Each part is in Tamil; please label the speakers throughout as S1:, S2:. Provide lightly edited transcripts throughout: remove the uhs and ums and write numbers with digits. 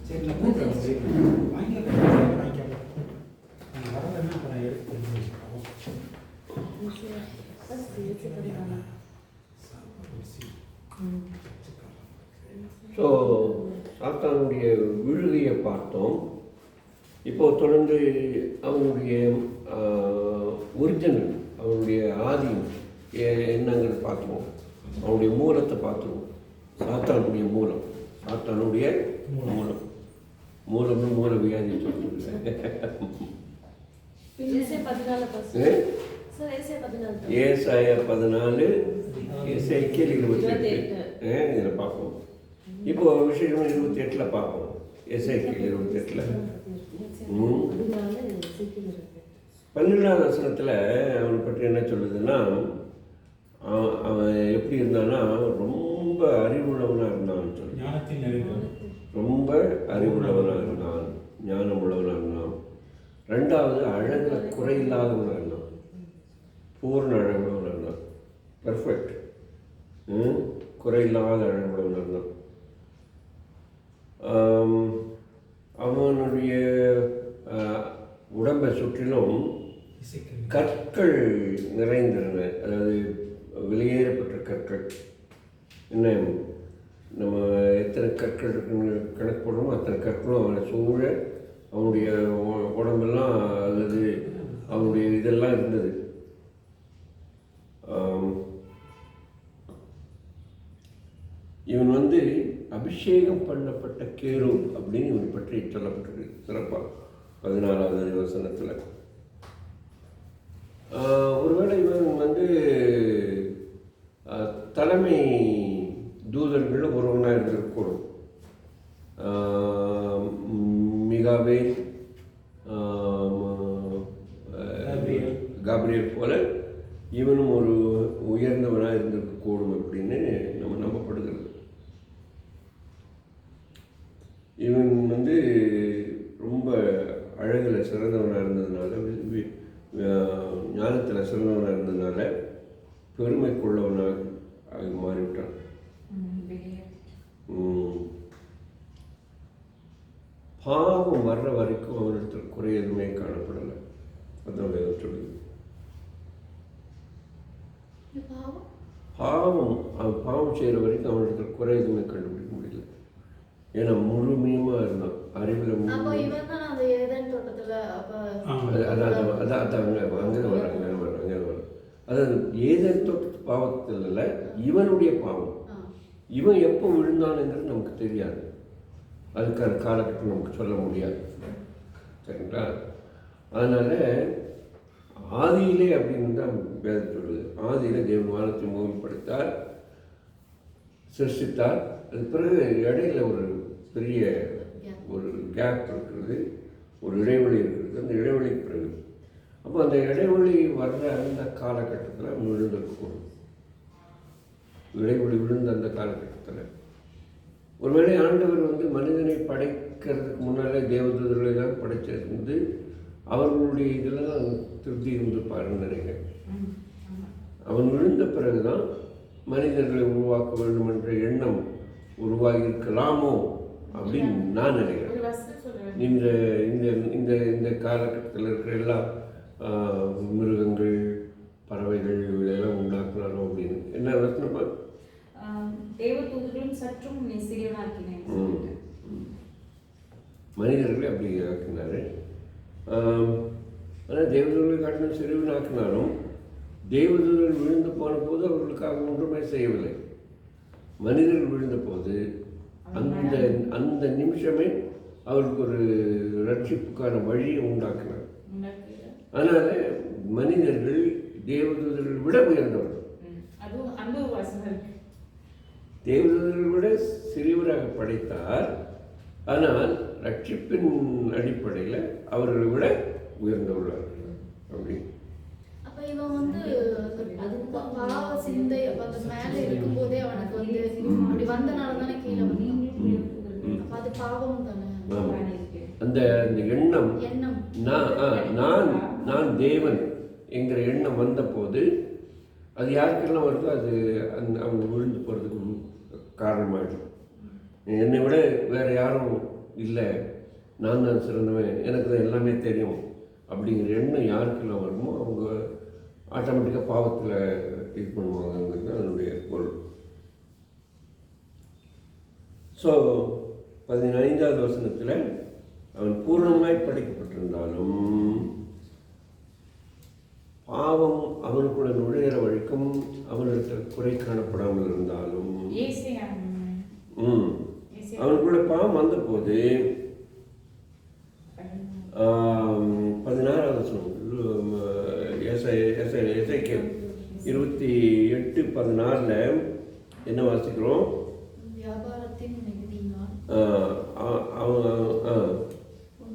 S1: சரி நான் கூப்பிட்றேன் வாங்கிக்கலாம் வரலன்னா அப்போ நான் எடுத்து
S2: ஸோ சாத்தானுடைய விழுகையை பார்த்தோம். இப்போ தொடர்ந்து அவனுடைய ஒரிஜினல், அவனுடைய ஆதி என்னங்கிறது பார்த்தோம். அவனுடைய மூலத்தை பார்த்தோம். சாத்தானுடைய மூலம், சாத்தானுடைய மூலம், மூலம்னு மூல வியாதி சொல்லுங்க. ஏசாயா 14 எசேக்கியேல் 28 இதில் பார்ப்போம். இப்போ விஷயம் 28 பார்ப்போம். எசேக்கியேல் 28 12ஆம் வசனத்தில் அவனை பற்றி என்ன சொல்லுதுன்னா, அவன் எப்படி இருந்தான்னா ரொம்ப அறிவுள்ளவனாக இருந்தான்னு சொல்லி, ரொம்ப அறிவுள்ளவனாக இருந்தான், ஞானம் உள்ளவனாக இருந்தான். ரெண்டாவது அழகில் குறையில்லாதவனாக இருந்தான், பூர்ண அழகுள்ளவனாக இருந்தான், பெர்ஃபெக்ட், குறையில்லாத அழகுள்ளவனாக இருந்தான். அவனுடைய உடம்பை சுற்றிலும் கற்கள் நிறைந்திருந்தன. அதாவது வெளியேறப்பட்ட கற்கள். என்ன, நம்ம எத்தனை கற்கள் இருக்குன்னு கணக்கு போடுறோமோ அத்தனை கற்களும் அவனை சூழ அவனுடைய உடம்பெல்லாம் அல்லது அவனுடைய இதெல்லாம் இருந்தது. இவன் அபிஷேகம் பண்ணப்பட்ட கேரு அப்படின்னு இவனை பற்றி சொல்லப்பட்டிருக்கு சிறப்பாக 14வது வசனத்தில். ஒருவேளை இவன் தலைமை தூதர்கள் ஒருவனாக இருந்திருக்கக்கூடும். மிகாவேல், காப்ரியேல் போல இவனும் ஒரு உயர்ந்தவனாக இருந்திருக்கக்கூடும் அப்படின்னு நம்ம நம்பப்படுகிறது. இவன் ரொம்ப அழகில் சிறந்தவனாக இருந்ததுனால, ஞானத்தில் சிறந்தவனாக இருந்ததுனால பெருமைக்குள்ளவனாக மாறிவிட்டான். பாவம் வர்ற வரைக்கும் அவனிடத்தில் குறை எதுவுமே காணப்படலை. அதான் வேதம் சொல்லுது. பாவம் செய்கிற வரைக்கும் அவனிடத்தில் குறை எதுவுமே கண்டுபிடிக்க முடியல. ஏன்னா முழுமையுமாக இருந்தான், அறிவில் அதாவது ஏதேன் தோட்டத்து பாவத்தில் இல்லை, இவனுடைய பாவம். இவன் எப்போ விழுந்தானுங்கிறது நமக்கு தெரியாது, அதுக்கான காலகட்டம் நமக்கு சொல்ல முடியாது. சரிங்களா? அதனால் ஆதியிலே அப்படின்னு தான் வேதம் சொல்லுது. ஆதியிலே தேவன் வானத்தை பூமியை படைத்தார், சிருஷ்டித்தார். அது பிறகு இடையில ஒரு பெரிய ஒரு கேப் இருக்கிறது, ஒரு இடைவெளி இருக்கிறது. அந்த இடைவெளிக்கு பிறகு அப்போ அந்த இடைவெளி வர்ற அந்த காலகட்டத்தில் அவன் விழுந்திருக்கக்கூடும். இடைவெளி விழுந்த அந்த காலகட்டத்தில் ஒருவேளை ஆண்டவர் மனிதனை படைக்கிறதுக்கு முன்னாலே தேவதூதர்களை தான் படைச்சிருந்து அவர்களுடைய இதெல்லாம் திருப்தி இருந்திருப்பாருன்னு நினைக்கிறேன். அவன் விழுந்த பிறகுதான் மனிதர்களை உருவாக்க வேண்டும் என்ற எண்ணம் உருவாகி இருக்கலாமோ அப்படின்னு நான் நினைக்கிறேன். இந்த இந்த இந்த இந்த காலகட்டத்தில் இருக்கிற எல்லா மிருகங்கள், பறவைகள் இதெல்லாம் உண்டாக்குனாரோ அப்படின்னு என்ன வசனப்பா? மனிதர்களை அப்படி ஆக்கினாரு. ஆனால் தேவதூதர்களை காட்டிலும் சிறுவனாக்கினாலும் தேவதூதர்கள் விழுந்து போன போது அவர்களுக்காக ஒன்றுமே செய்யவில்லை. மனிதர்கள் விழுந்த போது அந்த அந்த நிமிஷமே அவருக்கு ஒரு ரட்சிப்புக்கான வழியை உண்டாக்கினார். அதனால மனிதர்கள் தேவதூதர்கள் விட உயர்ந்தவர்கள், தேவதூதர்கள் விட சிறியவராக படைத்தார். ஆனால் ரட்சிப்பின் அடிப்படையில் அவர்களை விட உயர்ந்தவர்கள் அப்படி. அந்த எண்ணம் நான் தேவன் என்கிற எண்ணம் வந்த போது அது யாருக்கெல்லாம் வருதோ அது அவங்க விழுந்து போகிறதுக்கு காரணமாகிடும். என்னை விட வேறு யாரும் இல்லை, நான் தான் சிறந்தவன், எனக்கு தான் எல்லாமே தெரியும் அப்படிங்கிற எண்ணம் யாருக்கெல்லாம் வருமோ அவங்க ஆட்டோமேட்டிக்காக பாவத்தில் இது பண்ணுவாங்கங்கிறது அதனுடைய பொருள். ஸோ 15வது வசனத்தில் அவன் பூர்ணமாய் படைக்கப்பட்டிருந்தாலும் பாவம் அவனுக்குள்ள நுழையிற வரைக்கும் அவனிடத்தில் குறை காணப்படாமல் இருந்தாலும் அவனுக்குள்ள பாவம் வந்த போது 16வது வசனம் எசேக்கியேல் 28:16 என்ன வாசிக்கிறோம்?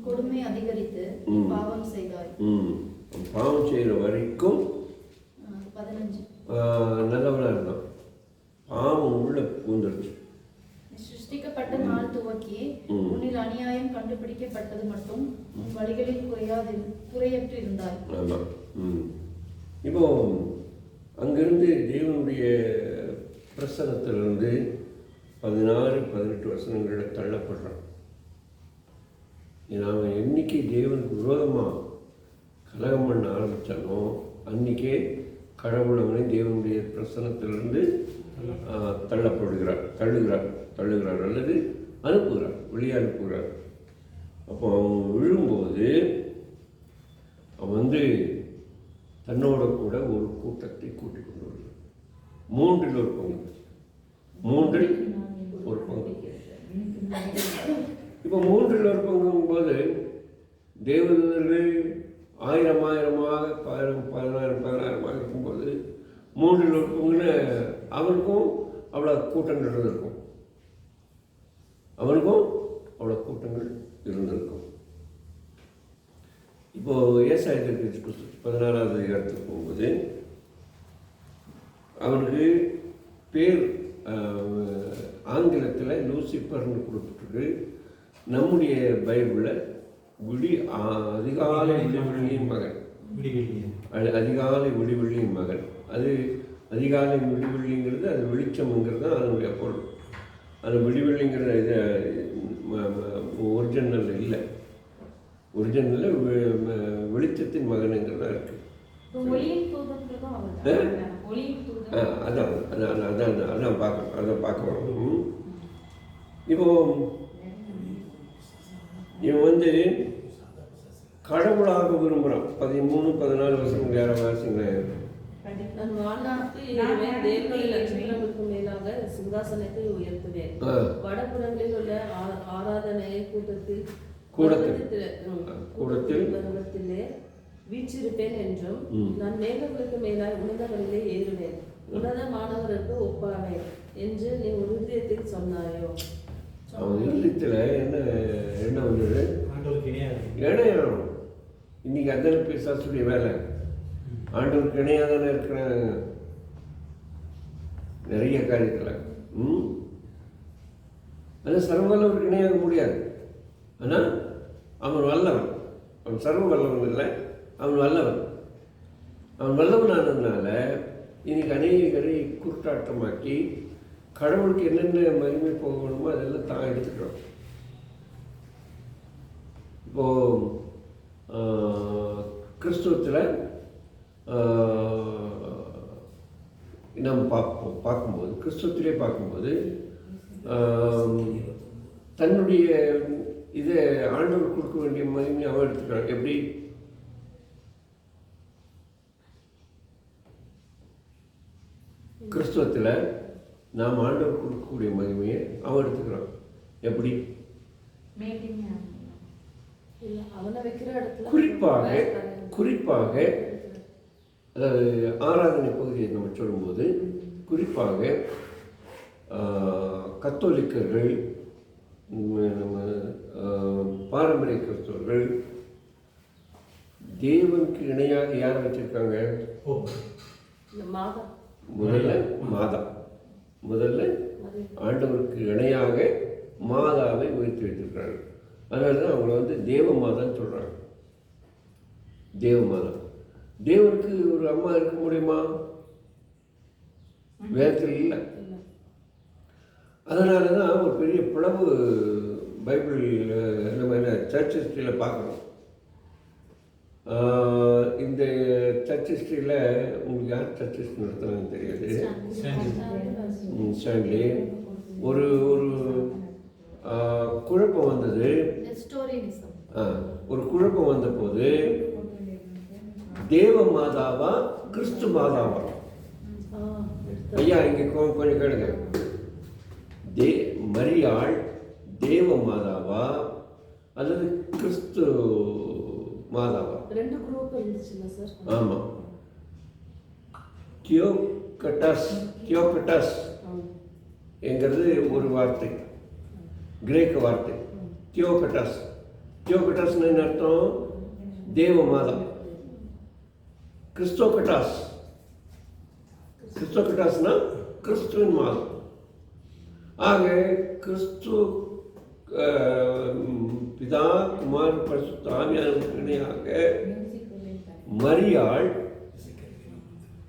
S3: கொடுமை அதிகரித்து பாவம் செய்தாய்.
S2: பாவம் செய்கிற வரைக்கும்
S3: 15
S2: நல்லவனாக இருந்தான். பாவம் உள்ள பூந்துருச்சு.
S3: சிருஷ்டிக்கப்பட்ட நாள் துவக்கி உன்னில் அநியாயம் கண்டுபிடிக்கப்பட்டது மட்டும் உன் வழிகளில் குறையற்று இருந்தாய்.
S2: ஆமாம். இப்போ அங்கிருந்து தேவனுடைய பிரசனத்திலிருந்து 16-18 வசனங்களில் தள்ளப்படுறான். நாம் என்னைக்கு தேவனுக்கு விரோதமாக கலகம் பண்ண ஆரம்பித்தானோ அன்றைக்கே கடவுள் அவனை தேவனுடைய பிரசனத்திலிருந்து தள்ளுகிறார் அல்லது அனுப்புகிறார், வெளியே அனுப்புகிறார். அப்போ அவன் விழும்போது அவன் தன்னோட கூட ஒரு கூட்டத்தை கூட்டிக் கொண்டு வருகிறான். 3 ஒரு பங்கு. இப்போ 3 ஒரு பங்கும்போது தேவதூதர்கள் 1000-1000 10,000 இருக்கும்போது 3 ஒரு பங்குன்னு அவனுக்கும் அவ்வளோ கூட்டங்கள் இருந்திருக்கும். இப்போது ஏசாயத்திற்கு 16வது அதிகாரத்துக்கு போகும்போது அவனுக்கு பேர் ஆங்கிலத்தில் லூசிஃபர்னு கொடுத்துட்டு, நம்முடைய பைபிளில் அதிகாலை விடிவெள்ளியின் மகன். அதிகாலை விடிவெள்ளியின் மகன். அது அதிகாலை விடிவெள்ளிங்கிறது அது வெளிச்சம்ங்கிறது தான் அதனுடைய பொருள். அது விடிவெள்ளிங்கிற இது ஒரிஜினல் இல்லை. ஒரிஜினலில் வெளிச்சத்தின் மகனுங்கிறதா இருக்குது. அதான் பார்க்கணும். இப்போ இவன் கடவுளாக விரும்புகிறான். 13-14 வருஷம் யார வாசிங்களேன்.
S4: மேலாக சிங்காசனத்தை உயர்த்துவேன். வடபுறங்களில் உள்ள ஆராதனை கூடத்திலே வீற்றிருப்பேன் என்றும், நான் மேகங்களுக்கு மேலாக உன்னதங்களிலே ஏறுவேன், உன்னதமானவருக்கு ஒப்பாவேன் என்று நீ உறுதியத்தில் சொன்னாயோ.
S2: அவன் இருதயத்தில் என்ன வந்தது? இணையம். இன்னைக்கு அதான பிசாசுடைய வேலை. ஆண்டவருக்கு இணையாக தானே இருக்கிறேன் நிறைய காரியத்தில். அது சர்வவல்லவருக்கு இணையாக முடியாது. ஆனால் அவன் வல்லவன். அவன் சர்வ வல்லவன் இல்லை, அவன் வல்லவன். அவன் வல்லவனானதுனால இன்னைக்கு அநேகரை குருட்டாட்டமாக்கி கடவுளுக்கு என்னென்ன மகிமை போகணுமோ அதெல்லாம் தான் எடுத்துக்கிறோம். இப்போது கிறிஸ்துவத்தில் நம்ம பார்க்கும்போது கிறிஸ்துவத்திலே பார்க்கும்போது தன்னுடைய இதை ஆண்டவர் கொடுக்க வேண்டிய மகிமையை அவன் எடுத்துக்கிறான். எப்படி? கிறிஸ்துவத்தில் நாம் ஆண்டவர் கொடுக்கக்கூடிய மகிமையை அவன் எடுத்துக்கிறான். எப்படி? குறிப்பாக அதாவது ஆராதனை பகுதியை நம்ம சொல்லும்போது குறிப்பாக கத்தோலிக்கர்கள், நம்ம பாரம்பரிய கிறிஸ்தவர்கள் தேவனுக்கு இணையாக யாரை வச்சிருக்காங்க? முதல்ல ஆண்டவருக்கு இணையாக மாதாவை உயர்த்தி வைத்திருக்கிறாங்க. அதனால தான் அவங்கள தேவ மாதான்னு சொல்கிறாங்க. தேவ மாதா. தேவனுக்கு ஒரு அம்மா இருக்க முடியுமா? வேதத்தில் இல்லை. அதனால தான் ஒரு பெரிய பிளவு பைபிள் நம்ம சர்ச் ஹிஸ்ட்ரியில் பார்க்குறோம். இந்த சர்ச் ஹிஸ்ட்ரியில் உங்களுக்கு யார் சர்ச் ஹிஸ்ட்ரி நடத்துனாங்கன்னு தெரியாது. ஸ்டான்லி ஒரு ஒரு குழப்பம் வந்தது. ஒரு குழப்பம் வந்த போது தேவ மாதாவா கிறிஸ்து மாதாவா? ஐயா இங்கே கொஞ்சம் கேளுங்க. மரியாள் தேவ மாதாவா அல்லது கிறிஸ்து மாதாவா?
S4: ரெண்டு குரூப் இருந்துச்சுல்ல சார்?
S2: ஆமாம். தியோகட்டாஸ் என்கிறது ஒரு வார்த்தை, கிரேக்க வார்த்தை. தியோகட்டாஸ்னு என்ன அர்த்தம்? தேவ மாதா. கிறிஸ்டோகட்டாஸ்னா கிறிஸ்துவின் மாதம். ஆக கிறிஸ்து பிதா குமார் பரிசுத்த ஆவியானவருக்கு இணையாக மரியாள்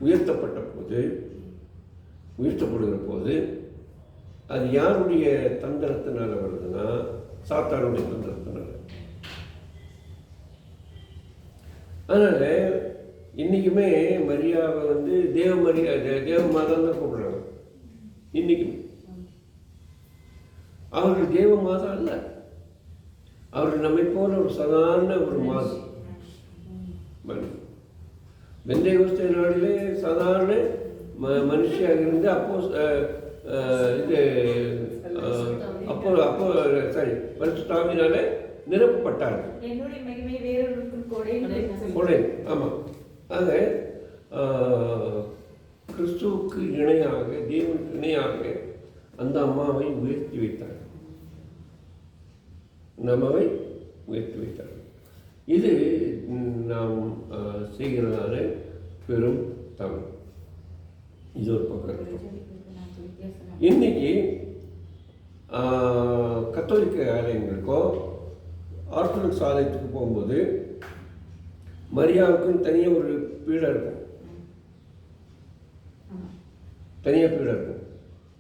S2: உயர்த்தப்படுகிற போது அது யாருடைய தந்திரத்தினால வருதுன்னா சாத்தானுடைய தந்திரத்தினால. அதனால இன்னைக்குமே மரியாவை தேவ மாதம் தான் கூப்பிடுறாங்க. இன்னைக்குமே அவர்கள் தேவ மாதம் அல்ல, அவர்கள் நம்மை போல ஒரு சாதாரண ஒரு மாதம். பெந்தேகோஸ்தே நாளிலே சாதாரண மனுஷியாக இருந்து பரிசுத்தாவினாலே நிரப்பப்பட்டார்கள். ஆமாம். ஆக கிறிஸ்துவுக்கு இணையாக தேவனுக்கு இணையாக அந்த அம்மாவை உயர்த்தி வைத்தார்கள். நம்மை உயர்த்தி வைத்தார்கள். இது நாம் செய்கிறதான பெரும் தவறு. இது ஒரு பக்கம். இன்னைக்கு கத்தோலிக்க ஆலயங்களுக்கோ ஆர்த்தடாக்ஸ் ஆலயத்துக்கு போகும்போது மரியாவுக்குன்னு தனியாக ஒரு பீடம் இருக்கும்.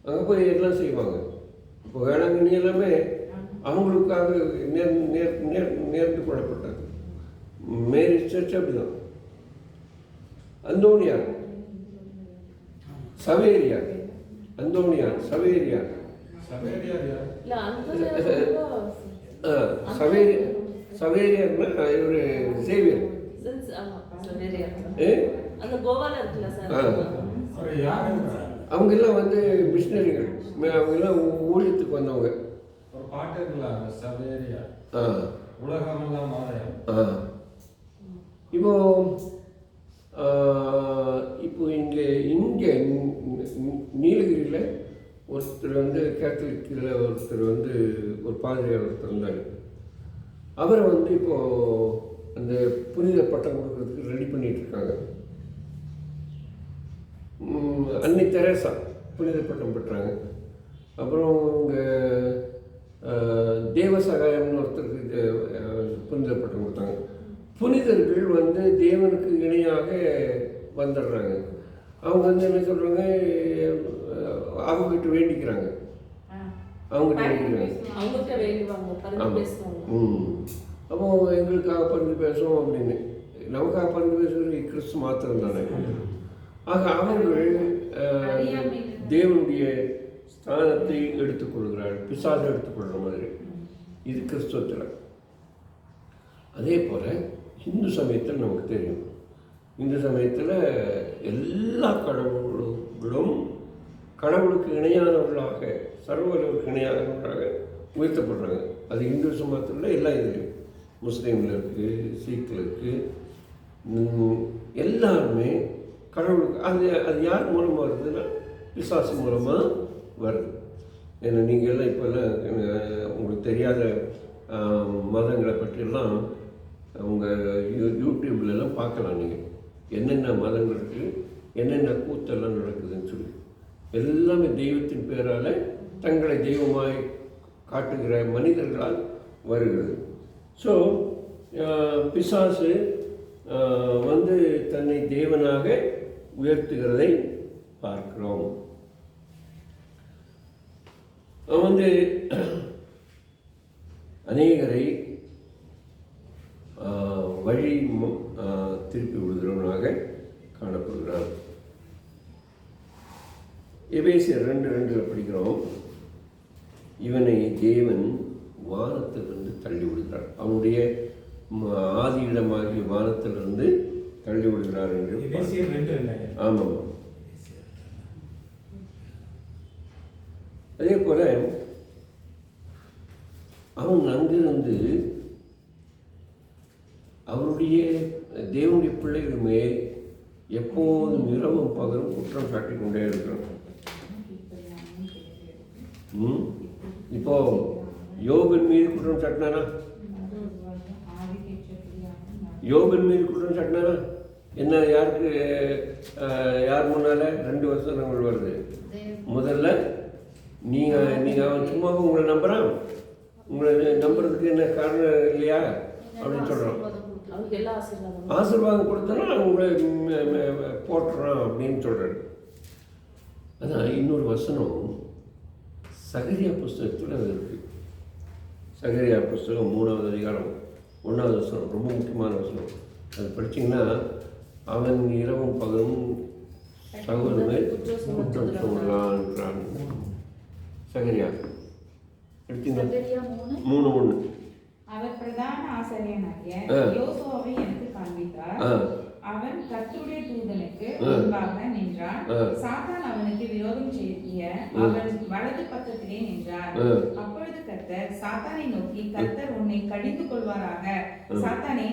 S2: அங்கே போய் எல்லாம் செய்வாங்க. இப்போ வேளாங்கண்ணி எல்லாமே அவங்களுக்காக நேர்ந்து கொள்ளப்பட்டது. மேரி சர்ச் அப்படிதான். அந்தோனியார் சவேரியார் இவரு சேவியர். அவங்க எல்லாம் மிஷினரிகள். அவங்க எல்லாம் ஊழியத்துக்கு வந்தவங்க.
S1: ஒரு பாட்டு இருக்குல்ல, சவேரியா உலகமெல்லாம் மாதம்.
S2: இப்போ இங்கே நீலகிரியில் ஒருத்தர் கேத்தலிக்கில் ஒருத்தர் ஒரு பாதிரியார் ஒருத்தர் இருந்தார். அவரை இப்போது அந்த புனித பட்டம் கொடுக்கறதுக்கு ரெடி பண்ணிகிட்டு இருக்காங்க. அன்னை தெரேசா புனித பட்டம் பெற்றாங்க. அப்புறம் இங்கே தேவசகாயம்னு ஒருத்தருக்கு புனித பட்டம் கொடுத்தாங்க. புனிதர்கள் தேவனுக்கு இணையாக வந்துடுறாங்க. அவங்க என்ன சொல்கிறாங்க, அவங்ககிட்ட வேண்டிக்கிறாங்க. அப்போ எங்களுக்காக பரிந்து பேசுவோம் அப்படின்னு. நமக்காக பரிந்து பேசுகிறது கிறிஸ்து மாத்திரம் தானே. ஆக அவர்கள் தேவனுடைய ஸ்தானத்தை எடுத்துக்கொள்கிறார்கள், பிசாசை எடுத்துக்கொள்கிற மாதிரி. இது கிறிஸ்துவத்தில். அதே போல் இந்து சமயத்தில் நமக்கு தெரியும். இந்து சமயத்தில் எல்லா கடவுள்களும் கடவுளுக்கு இணையானவர்களாக, சர்வர்களுக்கு இணையானவர்களாக உயர்த்தப்படுறாங்க. அது இந்து சமயத்தில் எல்லா இதுலையும், முஸ்லீமில் இருக்குது, சீக்கில் இருக்குது, எல்லாருமே கடவுளுக்கு. அது யார் மூலமாக வருதுன்னா பிசாசு மூலமாக வருது. ஏன்னா நீங்கள் எல்லாம் இப்போல்லாம் உங்களுக்கு தெரியாத மதங்களை பற்றியெல்லாம் உங்கள் யூடியூப்லலாம் பார்க்கலாம். நீங்கள் என்னென்ன மதங்கள் இருக்குது, என்னென்ன கூத்தெல்லாம் நடக்குதுன்னு சொல்லி. எல்லாமே தெய்வத்தின் பேரால் தங்களை தெய்வமாய் காட்டுகிற மனிதர்களால் வருகிறது. ஸோ பிசாசு தன்னை தேவனாக உயர்த்துகிறதை பார்க்கிறோம். அவன் வந்து அநேகரை வழி திருப்பி விடுகிறவனாக காணப்படுகிறான். எபேசியர் 2:2 படிக்கிறோம், இவனை தேவன் வானத்திலிருந்து தள்ளி விடுகிறார். அவனுடைய ஆதி இடமாகிய வானத்திலிருந்து தள்ளி விடுகிறார் என்று. ஆமாம். அதே போல அவன் அங்கிருந்து அவருடைய தேவனுடைய பிள்ளைகள் மேல் எப்போதும் இரவும் பகலும் குற்றம் சாட்டி கொண்டே இருக்கிறான். இப்போ யோபின் மீது குற்றம் சாட்டினானா? யோபின் மீது குற்றம் சாட்டினானா? என்ன, யாருக்கு, யார் முன்னால 2 வசனங்கள் வருது. முதல்ல நீங்கள் அவன் சும்மா உங்களை நம்புறான், உங்களை நம்புறதுக்கு என்ன காரணம் இல்லையா அப்படின்னு சொல்கிறான். ஆசீர்வாதம் கொடுத்தனா உங்களை போட்டுறான் அப்படின்னு சொல்கிறாரு. அதான் இன்னொரு வசனம் சகரியா புஸ்தகத்தில் அது இருக்குது. சகரியா புஸ்தகம் 3வது அதிகாரம் 1வது வசனம் ரொம்ப முக்கியமான வசனம். அது படிச்சிங்கன்னா, அவன் இரவும் பகலும் சகோதரமே குற்றம் சொல்லலான். சகரியா எடுத்தீங்களா? 3:1.
S5: அவர் பிரதான ஆசாரியனாகிய யோசுவாவை எனக்கு காண்பித்தார். அவன் கர்த்தருடைய தூதனுக்கு முன்பாக நின்றான். சாத்தான் அவனுக்கு விரோதம் செய்ய அவன் வலது பக்கத்திலே நின்றான். அப்பொழுது கர்த்தர் சாத்தானை நோக்கி, கர்த்தர் உன்னை கடிந்து கொள்வாராக. சாத்தானே,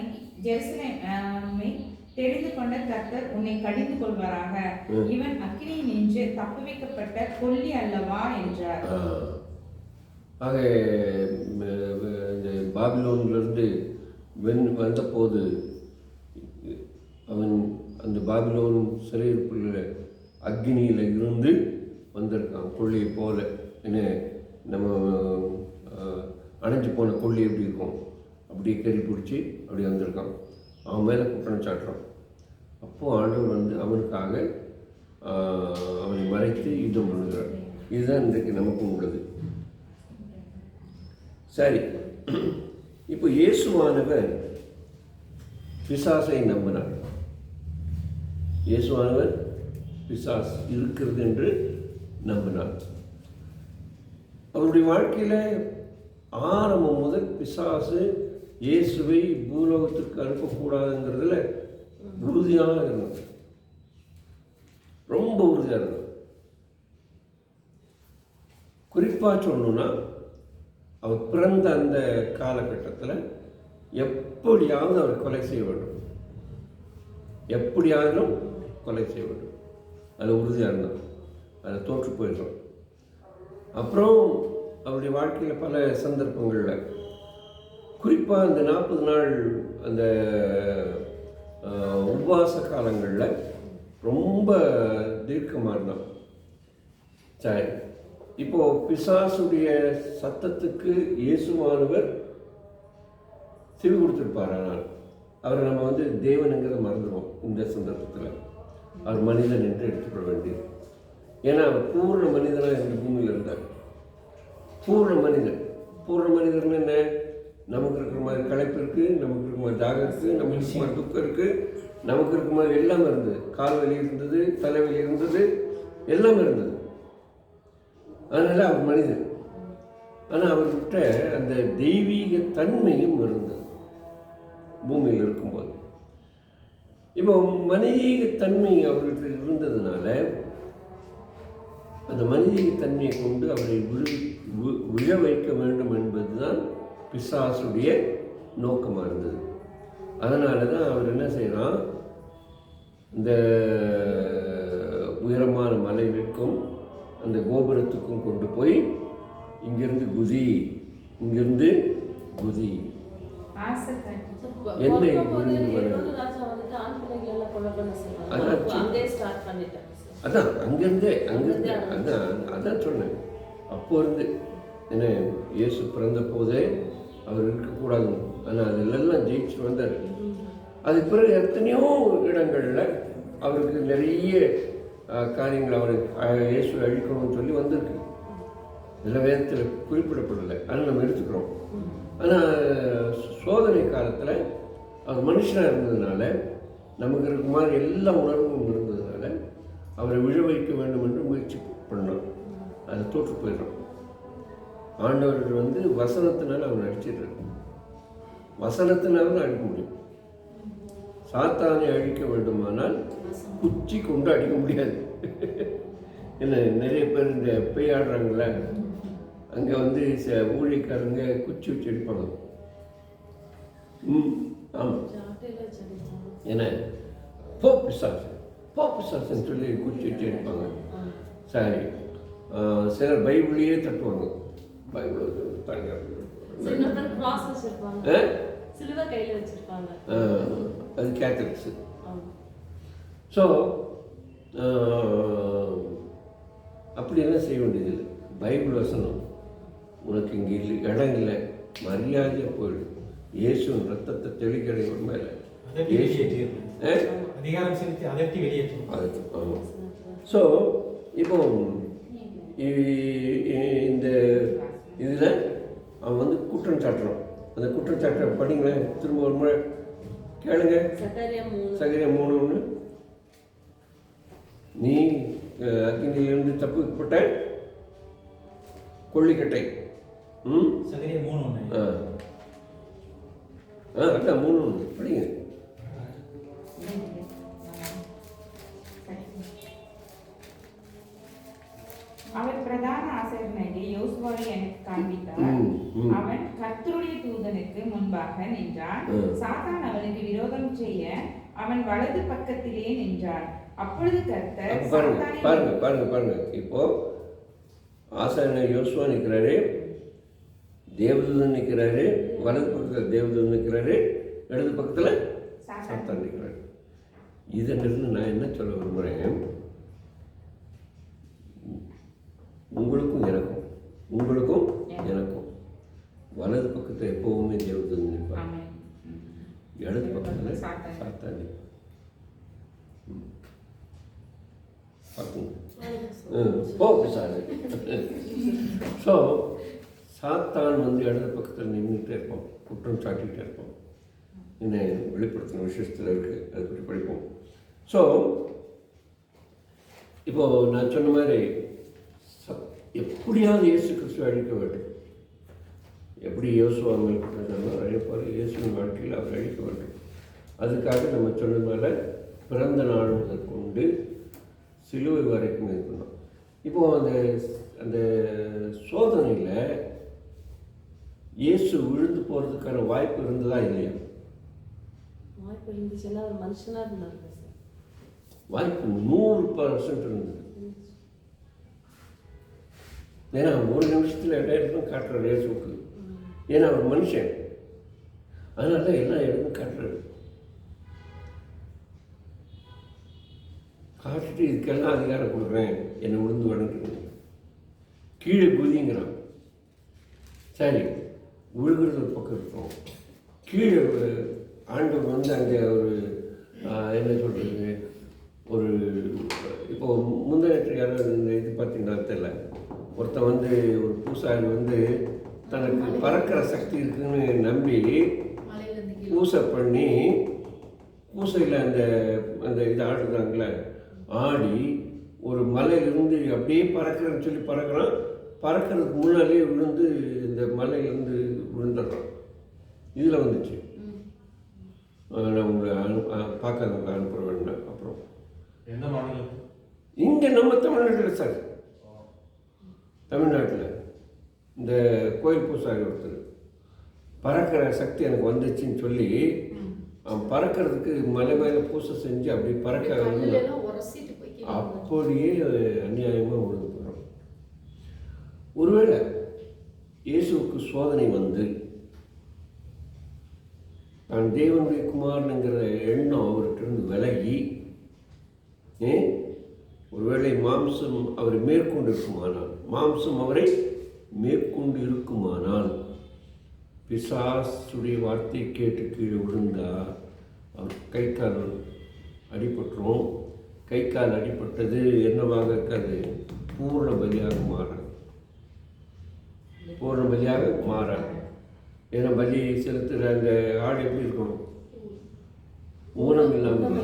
S5: ஜெருசலேமை தெரிந்து கொண்ட கர்த்தர் உன்னை கடிந்து கொள்வாராக. இவன் அக்கினியில் நின்று தப்புவிக்கப்பட்ட கொல்லி அல்லவா என்றார்.
S2: ஆக பாபிலோனிலிருந்து வந்தபோது அவன் அந்த பாபிலோன் சிறையிருப்புள்ள அக்னியில் இருந்து வந்திருக்கான், கொள்ளியை போல. என்ன, நம்ம அணைஞ்சு போன கொள்ளி எப்படி இருக்கும் அப்படியே கறி பிடிச்சி அப்படி வந்திருக்கான். அவன் மேலே குற்றம் சாட்டுறான். அப்போது ஆண்டவர் வந்து அவனுக்காக அவனை மறைத்து யுத்தம் பண்ணுகிறார். இதுதான் இன்றைக்கு நமக்கும் உள்ளது. சரி, இப்போ இயேசுவானவர் பிசாசை நம்பினார். இயேசுவானவர் பிசாஸ் இருக்கிறது என்று நம்பினார். அவருடைய வாழ்க்கையில் ஆரம்பம் முதல் பிசாசு இயேசுவை பூலோகத்திற்கு அனுப்பக்கூடாதுங்கிறதுல உறுதியாக இருந்தார். ரொம்ப உறுதியாக இருந்தார். குறிப்பாக சொல்லணும்னா, அவர் பிறந்த அந்த காலகட்டத்தில் எப்படியாவது அவர் கொலை செய்ய வேண்டும், எப்படியாவது கொலை செய்ய வேண்டும். அது உறுதியாக இருந்தார். அதை தோற்று போயிடுறோம். அப்புறம் அவருடைய வாழ்க்கையில் பல சந்தர்ப்பங்களில், குறிப்பாக அந்த 40 நாள் அந்த உபவாச காலங்களில் ரொம்ப தீர்க்கமாக இருந்தான். சரி, இப்போது பிசாசுடைய சத்தத்துக்கு இயேசுவானவர் செவி கொடுத்துருப்பார். ஆனால் அவரை நம்ம வந்து தேவனுங்கிறத மறந்துடுவோம். இந்த சந்தர்ப்பத்தில் அவர் மனிதன் என்று எடுத்துக்கொள்ள வேண்டியது. ஏன்னா அவர் பூர்ண மனிதனாக இந்த பூமியில் இருந்தார். பூர்ண மனிதன். பூர்ண மனிதன் என்ன? நமக்கு இருக்கிற மாதிரி களைப்பு இருக்குது, நமக்கு இருக்கிற மாதிரி தாகம் இருக்குது, நமக்கு இருக்கிற மாதிரி துக்கம் இருக்குது, நமக்கு இருக்கிற மாதிரி எல்லாமே இருந்தது. கால் வலி இருந்தது, தலைவலி இருந்தது, எல்லாமே இருந்தது. அதனால் அவர் மனிதன். ஆனால் அவர்கிட்ட அந்த தெய்வீக தன்மையும் இருந்தது பூமியில் இருக்கும்போது. இப்போ மனிதீக தன்மை அவர்கிட்ட இருந்ததுனால அந்த மனிதீக தன்மையை கொண்டு அவரை விழ வைக்க வேண்டும் என்பதுதான் பிசாசுடைய நோக்கமாக இருந்தது. அதனால தான் அவர் என்ன செய்யலாம், இந்த உயரமான மலைகளுக்கும் அந்த கோபுரத்துக்கும் கொண்டு போய் இங்கிருந்து குதி, இங்கிருந்து குதி, என்ன அதான் அங்கிருந்தே அதான் சொன்னேன். அப்போ இருந்து என்ன, இயேசு பிறந்த போதே அவர் இருக்கக்கூடாது. ஆனால் அதிலெல்லாம் ஜெயிச்சு வந்தார். அதுக்கு பிறகு எத்தனையோ இடங்களில் அவருக்கு நிறைய காரியங்கள் அவருக்கு இயேசு அழிக்கணும்னு சொல்லி வந்திருக்கு. இதில் வேதத்தில் குறிப்பிடப்படலை, ஆனால் நம்ம எடுத்துக்கிறோம். ஆனால் சோதனை காலத்தில் அவர் மனுஷனாக இருந்ததுனால, நமக்கு இருக்க மாதிரி எல்லா உணர்வும் இருந்ததுனால அவரை விழ வைக்க வேண்டும் என்று முயற்சி பண்ணோம். அதை தோற்று போயிடுறோம். ஆண்டவர்கள் வசனத்தினால அவர் அடிச்சிடுறார். வசனத்தினால தான் அடிக்க முடியும். சாத்தானை அழிக்க வேண்டுமானால் குச்சி கொண்டு அடிக்க முடியாது. என்ன நிறைய பேர் இந்த பெய்யாடுறாங்கள, அங்கே ஊழியக்காரங்க குச்சி வச்சு அடிப்பாங்க. ஆமாம், ஏன்னா போப்பிசாசன் சொல்லி குச்சி வச்சு அடிப்பாங்க. சரி, சிலர் பைபிளையே தட்டுவாங்க. பைபிள் அது கேத்தலிக்ஸு. ஸோ அப்படியெல்லாம் செய்ய வேண்டியதில்லை. பைபிள் வசனம் உனக்கு இங்கே இல்லை, இடம் இல்லை, மரியாதையாக போயிடும். இயேசுவின் ரத்தத்தை தெளிக்கடை மேலே
S1: அதிகாரம் செலுத்தி அதட்டி வெளியேற்றும்.
S2: ஆமாம். ஸோ இப்போ இந்த இதில் அவன் குற்றம் சாட்டுறான். அந்த குற்றம் சாட்டுற படிங்களேன், திரும்ப ஒரு முறை கேளுங்க. சகரியா 3:1, நீ அக்கினியிலிருந்து தப்புப்பட்ட கொள்ளிக்கட்டை.
S1: சகரியா 3:1.
S2: அதான் 3:1 படிங்க.
S5: அவர் பிரதான ஆசாரியனாகிய யோசுவாவை எனக்கு காண்பித்தார். அவன் கர்த்தருடைய தூதனுக்கு முன்பாக நின்றான். சாத்தான் அவனுக்கு விரோதம் செய்ய அவன் வலது பக்கத்திலே நின்றான். அப்பொழுது கர்த்தர்
S2: பாருங்க. இப்போ ஆசாரியர் யோசுவா நிற்கிறாரு, தேவதூதன் நிற்கிறாரு, வலது பக்கத்தில் தேவதூதன் நிற்கிறாரு, இடது பக்கத்தில் சாத்தான் நிற்கிறாரு. இதனிருந்து நான் என்ன சொல்ல விரும்புகிறேன், உங்களுக்கும் எனக்கும் வலது பக்கத்தில் எப்பவுமே தேவதூதன் நிற்பாங்க, இடது பக்கத்தில் சாத்தான் நிற்பாங்க. ஸோ சாத்தான் இடது பக்கத்தில் நின்றுட்டே இருப்போம், குற்றம் சாட்டிகிட்டே இருப்போம். என்ன வெளிப்படுத்தின விஷயத்தில் இருக்குது, அதை பற்றி படிப்போம். ஸோ இப்போது நான் சொன்ன மாதிரி எப்படியாவது இயேசு கிறிஸ்துவை அழிக்க வேண்டும். எப்படி யோசுவா மேல் குற்றச்சாட்டு அழிப்பார், இயேசுவின் வாழ்க்கையில் அவர் அழிக்க வேண்டும். அதுக்காக நம்ம சொன்னதுனால பிறந்த நாள் முதல் கொண்டு சிலுவை வரைக்கும் இருக்கணும். இப்போது அந்த சோதனையில் இயேசு விழுந்து போகிறதுக்கான வாய்ப்பு இருந்ததா இல்லையா?
S4: வாய்ப்பு இருந்துச்சுன்னா ஒரு மனுஷனாக இருந்தாங்க.
S2: வாய்ப்பு 100% இருந்தது. ஏன்னா ஒரு நிமிஷத்தில் இடம் காட்டுறாரு இயேசுக்கு. ஏன்னா அவர் மனுஷன், அதனால தான் எல்லா இடமும் காட்டுறாரு. காட்டுட்டு இதுக்கெல்லாம் அதிகாரம் கொடுக்குறேன், என்னை விழுந்து வணங்குறேன், கீழே குதிங்கிறான். சரி, விழுகிறது ஒரு பக்கம் இருக்கும், கீழே ஆண்டவர் அங்கே ஒரு என்ன சொல்கிறது, ஒரு இப்போ முந்தினத்து யாராவது இந்த இது பார்த்தீங்கன்னா தெரியல, ஒருத்தன் ஒரு பூசாரி தனக்கு பறக்கிற சக்தி இருக்குன்னு நம்பி பூசை பண்ணி பூசையில் அந்த இது ஆடுறாங்களே, ஆடி ஒரு மலையிலிருந்து அப்படியே பறக்கிறேன்னு சொல்லி பறக்கிறான். பறக்கிறதுக்கு முன்னாலேயே விழுந்து இந்த மலையிலேருந்து விழுந்துடுறான். இதில் வந்துச்சு. நான் உங்களை பார்க்காதவங்க அனுப்புகிற வேண்டாம். அப்புறம்
S1: எந்த மாநிலம்?
S2: இங்கே நம்ம தமிழ்நாட்டில் சார், தமிழ்நாட்டில் இந்த கோயில் பூசாரி ஒருத்தர் பறக்கிற சக்தி எனக்கு வந்துச்சுன்னு சொல்லி அவன் பறக்கிறதுக்கு மலை மேலே பூசை செஞ்சு அப்படி பறக்க அப்படியே அநியாயமாக விழுந்து போகிறோம். ஒருவேளை இயேசுவுக்கு சோதனை தான் தேவனுடைய குமாரனுங்கிற எண்ணம் அவர்கிட்ட விலகி ஒருவேளை மாம்சம் அவரை மேற்கொண்டு இருக்குமானால் பிசாசுடைய வார்த்தையை கேட்டு கீழே விழுந்தா அவர் கை கால் அடிபட்டுரும். கை கால் அடிபட்டது என்னவாக இருக்காது, பூர்ண பலியாக மாறாது. பூரண பலியாக மாறாது. ஏன்னா பலி செலுத்துகிற அந்த ஆடு எப்படி இருக்கணும்? ஊனம் இல்லாமல்.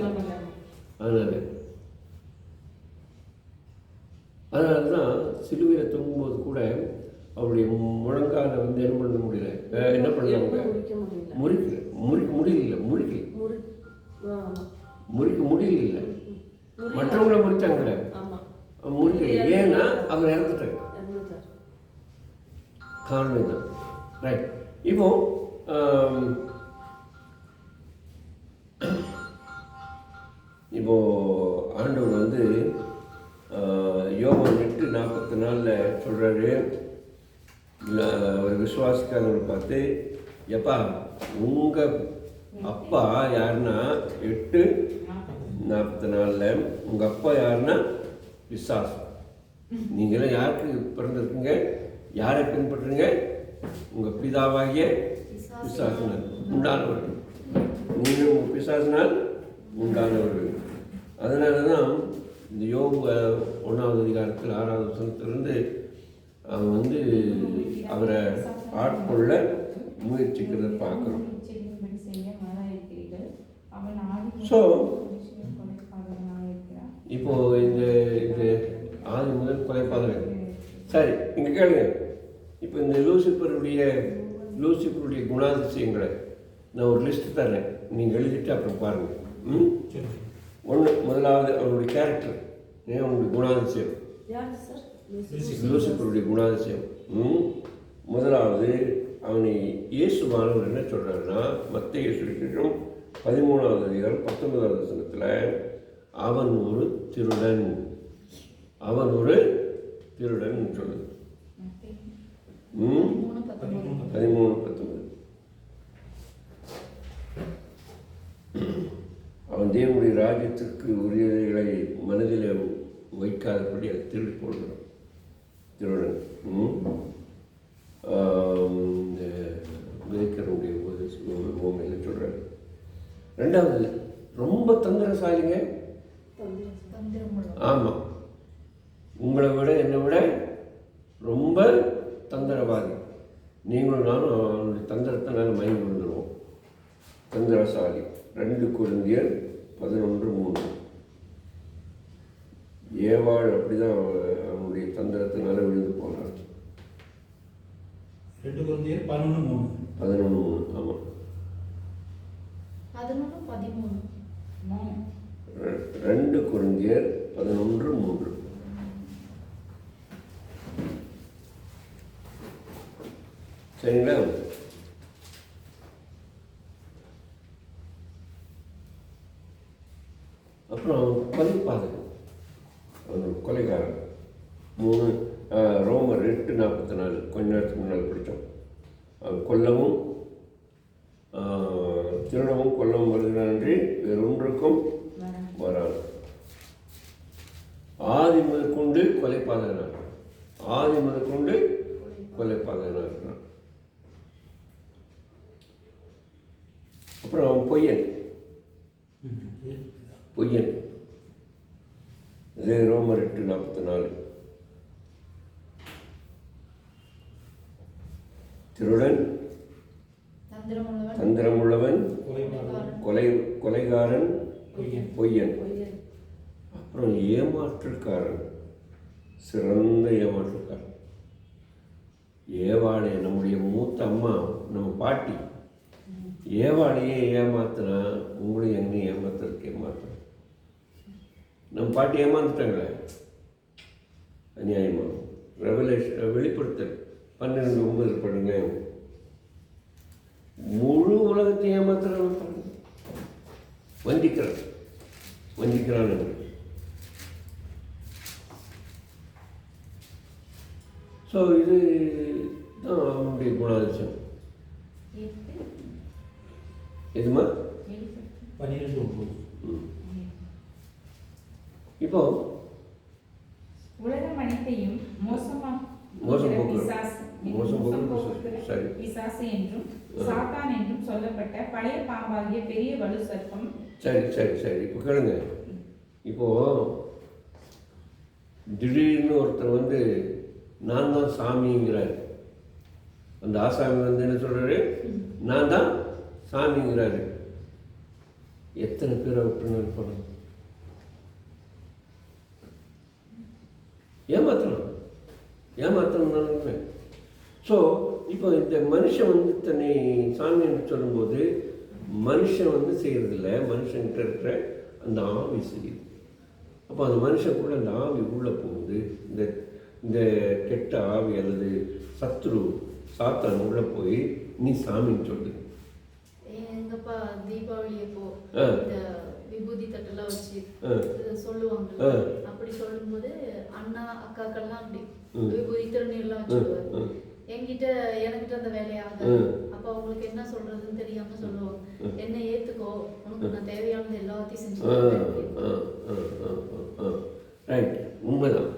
S2: அதனால தான் சிலுவையில் தொங்கும்போது கூட அவருடைய முழங்கால வந்து என்ன பண்ண முடியல, என்ன பண்ணாங்க, முறிக்க முடியல. மற்றவங்களை முறிச்சாங்களே, முறிக்கல. ஏன்னா அவர் இறந்துட்டாங்க. காரணம் தான். ரைட். இப்போ ஆண்டவர் வந்து யோவான் 8:44 சொல்கிறாரு, ஒரு விசுவாசிக்காரங்களை பார்த்து, எப்பா உங்கள் அப்பா யாருன்னா 8:44 உங்கள் அப்பா யாருன்னா பிசாசு. நீங்களாம் யாருக்கு பிறந்திருக்கீங்க, யாரை பின்பற்றுங்க? உங்கள் பிதாவாகிய பிசாசினால் உண்டானவர்கள். நீங்கள் உங்கள் பிசாசினால் உண்டானவர்கள். அதனால தான் இந்த யோபு 1ஆவது அதிகாரத்தில் 6வது வசனத்திலிருந்து அவன் வந்து அவரை ஆட்கொள்ள முயற்சிக்கிறத பார்க்குறோம். ஸோ இப்போ இந்த ஆதி முதல் கொலைபாதகன். சரி, இங்கே கேளுங்க. இப்போ இந்த லூசிஃபருடைய குணாதிசயங்களை நான் ஒரு லிஸ்ட் தரேன், நீங்கள் எழுதிட்டு அப்புறம் பாருங்கள். முதலாவது அவனுடைய கேரக்டர், அவனுடைய குணாதிசயம். லூசிஃபருடைய குணாதிசயம். முதலாவது அவனை இயேசுவானவர் என்ன சொல்கிறாருன்னா, மத்தேயு சுவிசேஷம் 13வது அதிகாரம் 19வது வசனத்தில், அவன் ஒரு திருடன் சொல்லுது. 13:19. அவன் தேவனுடைய ராஜ்யத்திற்கு உரியவைகளை மனதில் வைக்காதபடி அதை திருடி போடுகிறான். திருடன் விதைக்கிறனுடைய ஓமையில் சொல்கிறார். ரெண்டாவது ரொம்ப தந்திரசாலிங்க. ஆமாம், உங்களை விட என்னை விட ரொம்ப தந்திரவாதி. நீங்களும் நானும் அவனுடைய தந்திரத்தினால மயங்கி விழுந்துருவோம். தந்திரசாலி. 2 கொரிந்தியர் 11:3. ஏவாள் அப்படிதான் அவனுடைய தந்திரத்தினால விழுந்து போனார்.
S1: 2 கொரிந்தியர் 11:3.
S2: 11:3. ஆமாம். 2 கொரிந்தியர் 11:3. சரிங்களா? அப்புறம் கொலைபாதகன், அவன் கொலைகாரன். ரோமர் 8:44 கொஞ்ச நேரத்துக்கு முன்னால் படித்தோம். அவன் கொல்லவும் திருடவும் கொல்லவும் வருகிறான் என்று வேறொன்றுக்கும் வரான். ஆதி முதற்கொண்டு கொலைபாதகனாக இருக்கிறான். அப்புறம் அவன் பொய்யன். இது ரோமர் 8:44. திருடன், தந்திரமுள்ளவன், கொலைகாரன், பொய்யன். அப்புறம் ஏமாற்றுக்காரன், சிறந்த ஏமாற்றுக்காரன். ஏவாளை, நம்முடைய மூத்த அம்மா, நம்ம பாட்டி ஏவாளையே ஏமாத்தினா உங்களையும் என்னையும் ஏமாத்துறதுக்கு ஏமாத்துறேன். நம்ம பாட்டி ஏமாந்துட்டாங்களே அநியாயமா. வெளிப்படுத்தல் 12:9 பண்ணுங்க. முழு உலகத்தை ஏமாத்துறவன் பாருங்க. வஞ்சிக்கிறான். ஸோ இது தான் அவனுடைய குணாதிசயம். எதுமா
S1: 12:9.
S2: இப்போ
S5: உலகம் அனைத்தையும் மோசம் பிசாசு என்றும் சாத்தான் என்றும் சொல்லப்பட்ட பழைய பாம்பாகிய பெரிய வலு சர்ப்பம்.
S2: சரி. இப்போ கேளுங்க. இப்போ திடீர்னு ஒருத்தர் வந்து நான் தான் சாமிங்கிறார். அந்த ஆசாமி வந்து என்ன சொல்கிறாரு, நான் தான் சாமிங்கிறாரு. எத்தனை பேரை விட்டுன்னு இருப்பாங்க? ஏமாத்தணும் தானே. ஸோ இப்போ இந்த மனுஷன் வந்து தன்னை சாமி என்று சொல்லும்போது மனுஷன் வந்து செய்கிறதில்ல, மனுஷன்கிட்ட இருக்கிற அந்த ஆவி செய்யுது. அப்போ அந்த மனுஷனுக்குள்ள அந்த ஆவி உள்ளே போகுது. இந்த இந்த கெட்ட ஆவி அல்லது சத்ரு சாத்தான் உள்ளே போய் நீ சாமின்னு சொல்லு.
S3: எங்கப்பா தீபாவளி அப்போ இந்த விபூதி தட்டெல்லாம் வச்சு சொல்லுவாங்க. அப்படி சொல்லும்போது அண்ணா அக்காக்கெல்லாம் அப்படி விபூதி திருநீர்லாம் வச்சுருவாரு. எனக்கிட்ட அந்த வேலையாக அப்போ அவங்களுக்கு என்ன சொல்றதுன்னு தெரியாம சொல்லுவாங்க, என்ன ஏத்துக்கோ, உனக்கு நான் தேவையானது எல்லாத்தையும் செஞ்சு.
S2: உண்மைதான்.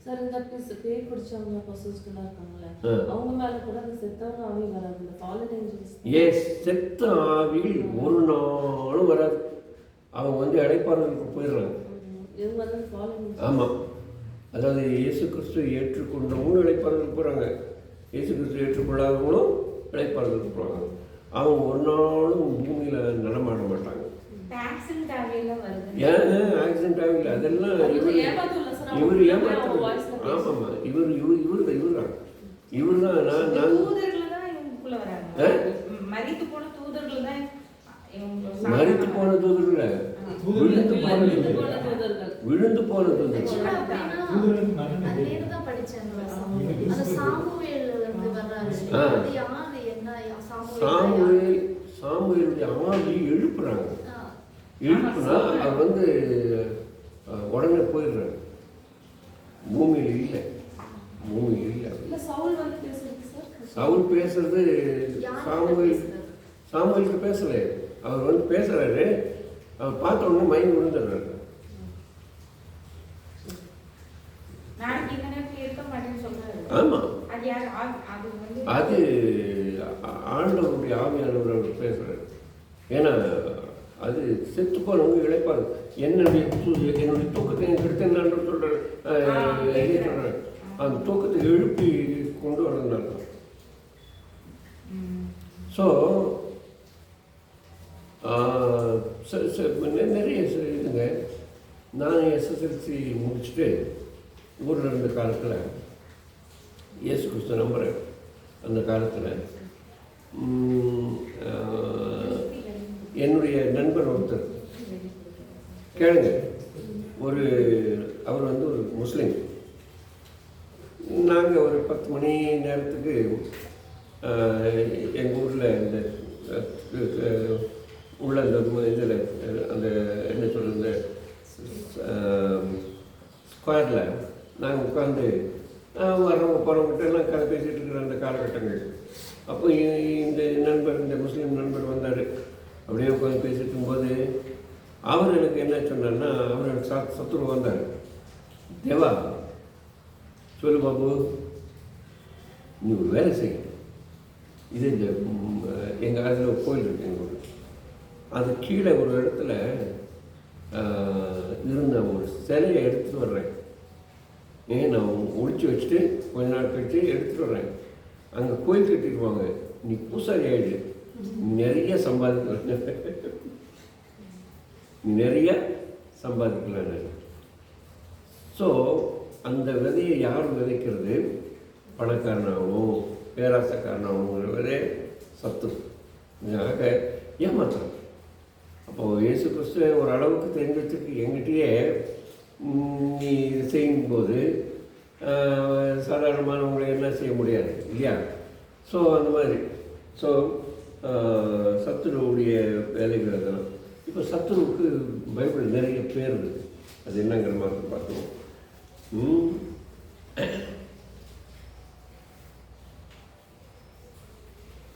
S4: சார், இந்த பேய் பிடிச்சவங்க பசுஸ்கெல்லாம் இருக்காங்களே, அவங்க மேல கூட அந்த செத்தவங்க ஆவி வராது, இந்த ஃபாலன் ஏஞ்சல்ஸ்.
S2: எஸ், செத்த ஆவி ஒரு நாளும் வராது. அவங்க வந்து இடைப்பாளர்களுக்கு போயிடுறாங்க.
S4: இவங்க வந்து ஃபாலன்.
S2: ஆமாம், அதாவது இயேசு கிறிஸ்து ஏற்றுக்கொண்டவங்களும் இடைப்பாளர்களுக்கு போகிறாங்க, இயேசு கிறிஸ்து ஏற்றுக்கொள்ளாதவங்களும் இடைப்பாளர்களுக்கு போகிறாங்க. அவங்க ஒரு நாளும் பூமியில் நடமாட மாட்டாங்க.
S5: ஆக்சிடென்ட் ஆவியெல்லாம் வருது.
S2: ஏன் ஆக்சிடென்ட் ஆகல? அதெல்லாம் இவர் ஏமாற்ற. ஆமாம்மா, இவர் தான் நான்
S5: தூதர்கள் தான் இவங்களுக்குள்ள வராங்க. மரித்து போன தூதர்கள் தான்
S2: மரித்து போன தூதர்கள், விழுந்து போன தூதர்கள். சாமுவேலுடைய ஆவி எழுப்புறாங்க. எழுப்புனா அவர் வந்து உடனே போயிடுறாரு. பூமியில் இல்லை. சவுல் பேசுறது சாமுவேலுக்கு பேசல. அவர் வந்து பேசுறாரு, அவர் பார்த்த உடனே மயங்கி விழுந்துடுறாரு. ஆமாம், அது ஆண்டவருடைய ஆவியானவர் அவர் பேசுறாரு. ஏன்னா அது செத்து போனவங்க இழைப்பாரு. என்னுடைய தூக்கத்தை கெடுத்தேன்னு சொல்கிறார். அந்த தூக்கத்தை எழுப்பி கொண்டு வரதுனால. ஸோ நிறைய இதுங்க. நான் எஸ்எஸ்எல்சி முடிச்சுட்டு ஊரில் இருந்த காலத்தில் இயேசு கிறிஸ்து நம்புகிறேன். அந்த காலத்தில் என்னுடைய நண்பர் ஒருத்தர் கேளுங்க, அவர் வந்து ஒரு முஸ்லீம். நாங்கள் ஒரு 10 மணி நேரத்துக்கு எங்கள் ஊரில் இந்த உள்ள இந்த இதில் அந்த என்ன சொல்கிறது ஸ்கொயரில் நாங்கள் உட்காந்து வர்றவங்க போகிறவங்ககிட்ட எல்லாம் கதை பேசிகிட்டு இருக்கிற அந்த காலகட்டங்கள். அப்போ இந்த முஸ்லீம் நண்பர் வந்தார். அப்படியே உட்காந்து பேசிட்டு இருக்கும்போது அவர் எனக்கு என்ன சொன்னார்னா, அவர் சத்துரு வந்தார். தேவா, சொல்லு பாபு, நீ ஒரு வேலை செய்ய. இது இந்த எங்கள் அதில் கோயில் இருக்கு எங்கள் ஊர். அது கீழே ஒரு இடத்துல இருந்த ஒரு சிலையை எடுத்துகிட்டு வர்றேன். நான் ஒழிச்சு வச்சுட்டு கொஞ்ச நாள் கழிச்சு எடுத்துகிட்டு வர்றேன். அங்கே கோயில் கட்டிடுவாங்க. நீ பூசாரி ஆயிடு, நிறைய சம்பாதிக்கலாம். ஸோ அந்த விதையை யார் விதைக்கிறது? பணக்காரனாகவும் பேராசக்காரனாகவும் விதை சத்து ஆக ஏமாற்றம். அப்போது இயேசு கிறிஸ்து ஒரு அளவுக்கு தெரிஞ்சு வச்சுருக்கு. எங்கிட்டயே நீ இது செய்யும்போது சாதாரணமானவங்களை என்ன செய்ய முடியாது இல்லையா? ஸோ அந்த மாதிரி. ஸோ சத்துருவுடைய வேலைகள் அதெல்லாம். இப்போ சத்துருவுக்கு பைபிள் நிறைய பேர் இருக்குது. அது என்னங்கிற மாதிரி பார்த்தோம்.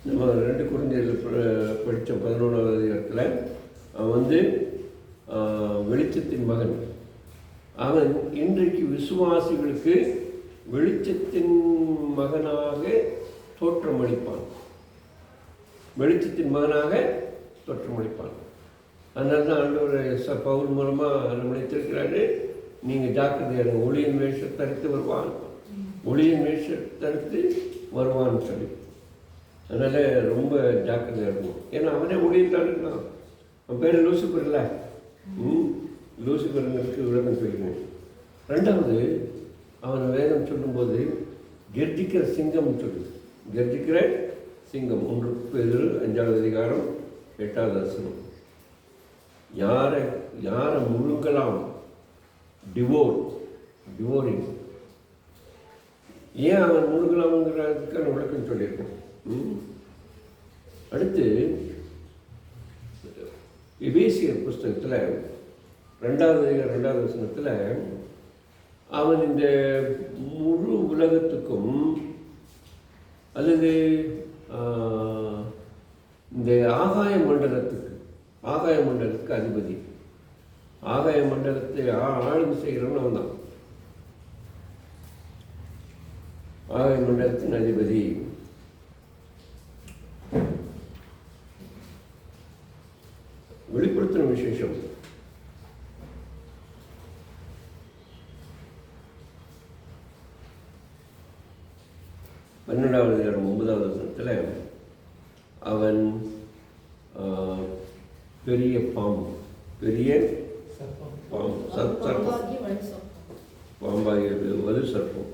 S2: நம்ம 2 கொரிந்தியரில் படித்த 11வது அதிகாரத்தில் அவன் வந்து வெளிச்சத்தின் மகன். அவன் இன்றைக்கு விசுவாசிகளுக்கு வெளிச்சத்தின் மகனாக தோற்றமளிப்பான். வெளிச்சத்தின் மகனாக தோற்றமளிப்பான். அதனால தான் ஆண்டவர் பவுல் மூலமாக நம்மளை திருக்கிறாரு, நீங்கள் ஜாக்கிரதையான ஒளியின் வேஷத்தை தரித்து வருவான், ஒளியின் வேஷத்தடுத்து வருவான்னு சொல்லி. அதனால் ரொம்ப ஜாக்கிரதையாக இருக்கும். ஏன்னா அவனே ஒளியில் தான் இருக்கான். அவன் பேர் லூசிபர் இல்லை. லூசிபருங்கிறதுக்கு விளக்கம் சொல்லிக்கிறேன். ரெண்டாவது, அவன் வேதம் சொல்லும்போது கெர்ஜிக்கிற சிங்கம் சொல்லுது. கெர்ஜிக்கிற சிங்கம் 1 பேதுரு 5வது அதிகாரம் 8வது வசனம். யாரை முழுங்கலாம், டிவோரிங். ஏன் அவன் முழுங்கலாம்ங்கிறதுக்கான விளக்கம் சொல்லியிருக்கேன். அடுத்து எபேசியர் புஸ்தகத்தில் 2வது வசனத்தில் அவன் இந்த முழு உலகத்துக்கும் அல்லது இந்த ஆகாய மண்டலத்துக்கு அதிபதி. ஆகாய மண்டலத்தை ஆளுமை செய்கிறவன் அவன் தான். ஆகாய மண்டலத்தின் அதிபதி. வெளிப்படுத்தின விசேஷம் 12வது அதிகாரம் 9வது வசனத்தில் அவன் பெரிய பாம்பு பாம்பாகிய வலு சர்ப்பம்.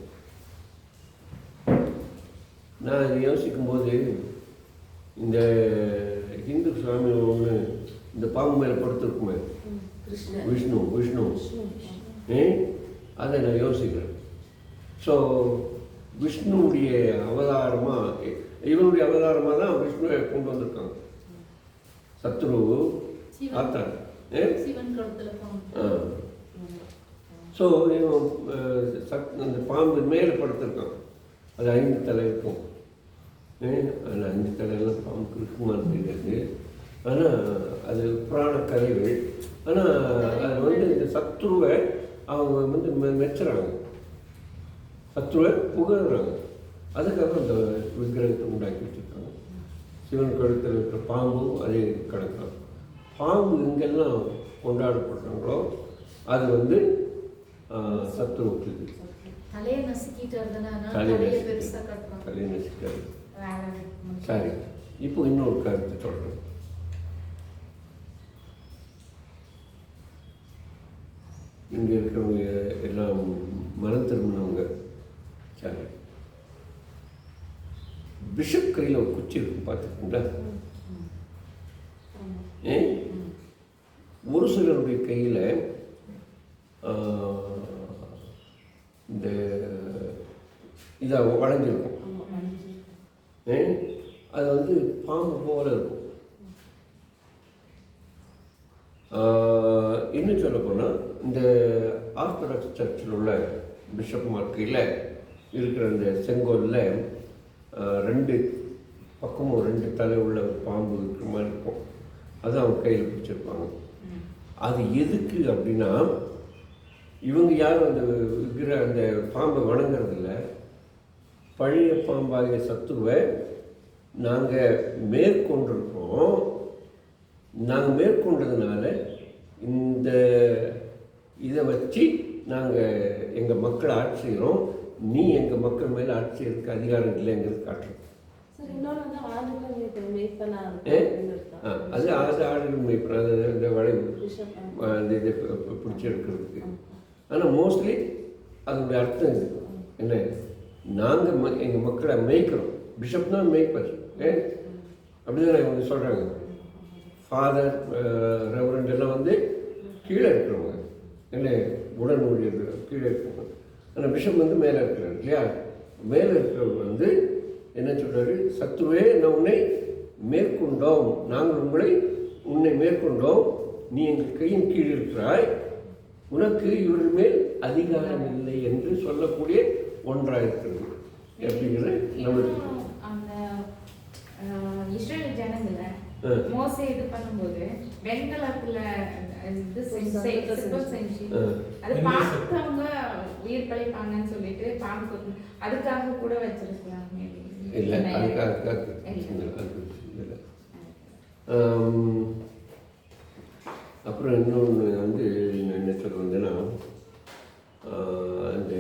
S2: நான் இதை யோசிக்கும்போது இந்த ஹிந்து சுவாமி ஒன்று இந்த பாம்பு மேலே படுத்திருக்குமே, விஷ்ணு அதை நான் யோசிக்கிறேன். ஸோ விஷ்ணுவுடைய இவனுடைய அவதாரமாக தான் விஷ்ணுவை கொண்டு வந்திருக்காங்க. சத்ரு ஆத்தான். ஸோ அந்த பாம்பு மேலே படுத்திருக்கான். அது 5 தலை இருக்கும். அதில் 5 தலையெல்லாம் பாம்புக்கு இருக்குமான்னு தெரியாது. ஆனால் அது புராண கதைகள். ஆனால் அது இந்த சத்ருவை அவங்க மெச்சுறாங்க, சத்ருவை புகழ்கிறாங்க. அதுக்காக அந்த விக்கிரகத்தை உண்டாக்கி வச்சுருக்காங்க. சிவன் கழுத்தில் இருக்கிற பாம்பும் அதே கணக்காக. பாம்பு எங்கெல்லாம் கொண்டாடப்படுறாங்களோ அது சத்ருவுக்கு தலையை நசிக்காது. சரி, இப்போ இன்னொரு கருத்து சொல்கிறேன். இங்கே இருக்கிறவங்க எல்லாம் மனம் திரும்பினவங்க. சரி, பிஷப் கையில் ஒரு குச்சி இருக்கும், பார்த்துருக்கீங்களா? ஒரு சிலருடைய கையில் இந்த இதாக வளைஞ்சிருக்கும். அது பாம்பு போல இருக்கும். இன்னும் சொல்ல போனால் இந்த ஆர்த்தடாக்ஸ் சர்ச்சில் உள்ள பிஷப் மார்க்கையில் இருக்கிற அந்த செங்கோலில் 2 பக்கமும் 2 தலை உள்ள பாம்பு இருக்கிற மாதிரி இருக்கும். அது அவங்க கையில் பிடிச்சிருப்பாங்க. அது எதுக்கு அப்படின்னா, இவங்க யாரும் அந்த பாம்பை வணங்குறதில்ல. பழைய பாம்பாகிய சத்துருவை நாங்கள் மேற்கொண்டிருக்கோம். நாங்கள் மேற்கொண்டதுனால இந்த இதை வச்சு நாங்கள் எங்கள் மக்களை ஆட்சி செய்கிறோம். நீ எங்கள் மக்கள் மேலே ஆட்சி செய்யறதுக்கு அதிகாரம் இல்லைங்கிறது காட்டுறோம். அது ஆடுகள் மேய்ப்பன, இந்த வளைவு அந்த இதை பிடிச்சி எடுக்கிறதுக்கு. ஆனால் மோஸ்ட்லி அதனுடைய அர்த்தம் இது என்ன, நாங்கள் எங்கள் மக்களை மேய்க்கிறோம். பிஷப் தான் மேய்ப்பர். அப்படிதான் இவங்க சொல்கிறாங்க. ஃபாதர், ரெவரண்ட் எல்லாம் கீழே இருக்கிறவங்க, என்ன உடன் ஊழியர்கள் கீழே இருக்கிறவங்க. ஆனால் பிஷப் மேலே இருக்கிறார் இல்லையா? மேலே இருக்கிறவர் என்ன சொல்கிறாரு, சத்துருவே நான் உன்னை மேற்கொண்டோம், நாங்கள் உன்னை மேற்கொண்டோம், நீ எங்கள் கையின் கீழ் இருக்கிறாய், உனக்கு இவர்கள் மேல் அதிகாரம் இல்லை என்று சொல்லக்கூடிய ஒன்றாக இருக்கிறது. எப்படிங்கிற
S5: அந்த இஸ்ரேல் ஜனங்களை மோசே இது பண்ணும்போது வெண்கலத்துல செஞ்சு அது பார்த்தவங்க உயிர் பழைப்பாங்கன்னு சொல்லிட்டு பாம்பு அதுக்காக கூட வச்சிருக்கலாம்.
S2: இல்லை, அதுக்காக அப்புறம் இன்னொன்று என்ன சொல்ல வந்தேன்னா, அந்த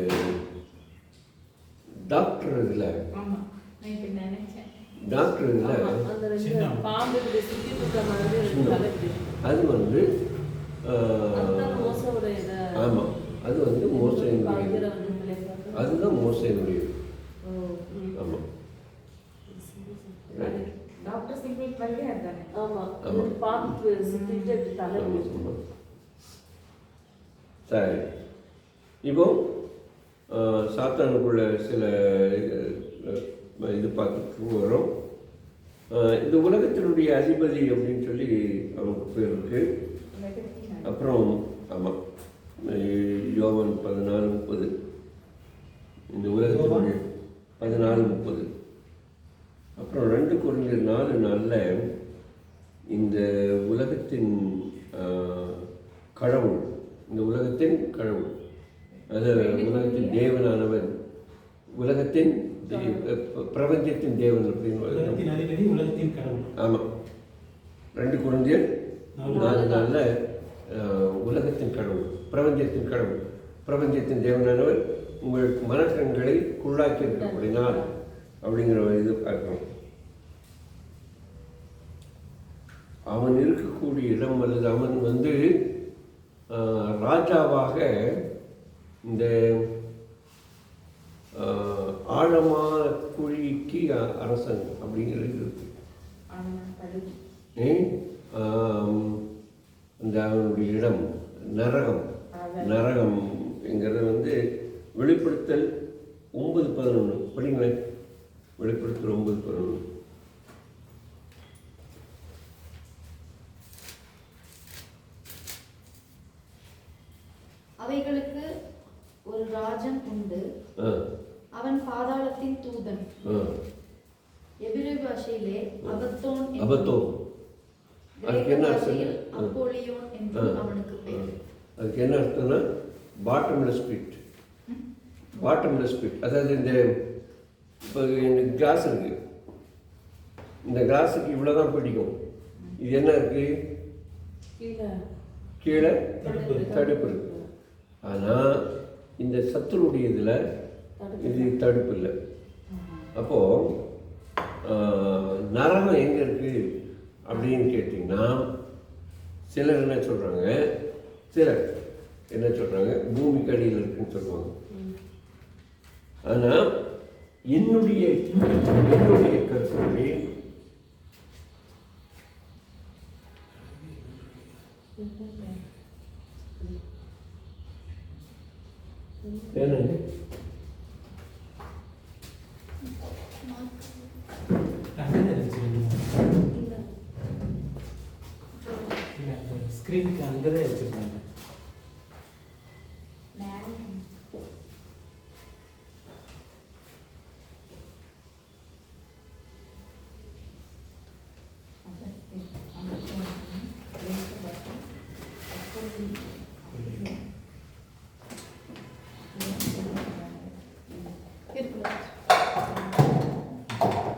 S2: இருக்குல்ல,
S5: ஆமா நான் இப்ப நினைச்சேன்
S2: டாக்டர் இல்லை,
S4: ஆமா, அந்த ரெண்டு
S1: சின்ன.
S4: பாம்பு இப்படி சுத்திட்டு இருக்க மாதிரி ரெண்டு
S2: சின்ன.
S4: தலை இப்படி.
S2: அது வந்து
S4: அதுதான் மோசோட இதை.
S2: ஆமாம், அது வந்து மோசையினுடைய,
S4: பயங்கர வந்து விளையாட்டு.
S2: அதுதான் மோசையினுடைய.
S4: ஓ, ம்.
S2: ஆமாம்,
S4: அது-
S5: டாக்டர் சிம்பிள் பல்லே அதுதானே
S4: ஆமா,
S2: ஆமா.
S4: ரெண்டு பாம்பு சுத்திட்டு இப்படி தலை இப்படி.
S2: ஆமாம். சரி, இப்போ சாத்தானுக்குள்ள சில இது பார்த்துட்டு வரோம். இந்த உலகத்தினுடைய அதிபதி அப்படின்னு சொல்லி அவனுக்கு பேர் இருக்கு. அப்புறம் ஆமாம், யோவான் 14:30, இந்த உலகத்தினுடைய 14:30. அப்புறம் 2 கொரிந்தியர் 4:4 இந்த உலகத்தின் கடவுள், இந்த உலகத்தின் கடவுள், அதாவது உலகத்தின் தேவனானவன், உலகத்தின் பிரபஞ்சத்தின் தேவன் அப்படின்னு.
S1: உலகத்தின் அதிபதி, உலகத்தின் கடவுள்.
S2: ஆமாம், 2 கொரிந்தியர் 4:4 உலகத்தின் கடவுள், பிரபஞ்சத்தின் கடவுள், பிரபஞ்சத்தின் தேவனானவர் உங்கள் மனக்கண்களை குள்ளாக்கி இருக்கக்கூடினால் அப்படிங்கிற ஒரு இது பார்க்கணும். அவன் இருக்கக்கூடிய இடம் அல்லது அவன் வந்து ராஜாவாக இந்த ஆழமான குழிக்கு அரசன் அப்படிங்கிறது இருக்கு. அந்த அவனுடைய இடம் நரகம். நரகம்ங்கிறது வந்து வெளிப்படுத்தல் 9:11 படிங்களேன். வெளிப்படுத்தல் 9:11.
S3: அவைகளுக்கு ஒரு ராஜன் உண்டு, அவன் பாதாளத்தின் தூதன். எபிரேய பாஷையிலே அபத்தோன் என்றும்,
S2: அபத்தோன். அதுக்கு
S3: கிரேக்க
S2: என்ன
S3: பாஷையில்
S2: அர்த்தம்?
S3: அப்போலியோன் என்றும் அவனுக்கு பெயர்.
S2: அதுக்கு என்ன அர்த்தம்னா பாட்டம்லெஸ் பிட். பாட்டம்லெஸ் பிட், அதாவது இந்த இப்போ இந்த கிளாஸ் இருக்கு, இந்த கிளாஸுக்கு இவ்வளோ தான் பிடிக்கும். இது என்ன இருக்கு? கீழே தடுப்பு இருக்கு. ஆனால் இந்த சத்துருடைய இதில் இது தடுப்பு இல்லை. அப்போது நரகம் எங்கே இருக்குது அப்படின்னு கேட்டிங்கன்னா, சிலர் என்ன சொல்கிறாங்க, சிலர் என்ன சொல்கிறாங்க, பூமிக்கு அடியில் இருக்குன்னு சொல்லுவாங்க. ஆனால் என்னுடைய கருத்துப்படி என்னங்க
S1: ஸ்க்ரீனுக்கு அங்கதான் வச்சிருக்காங்க.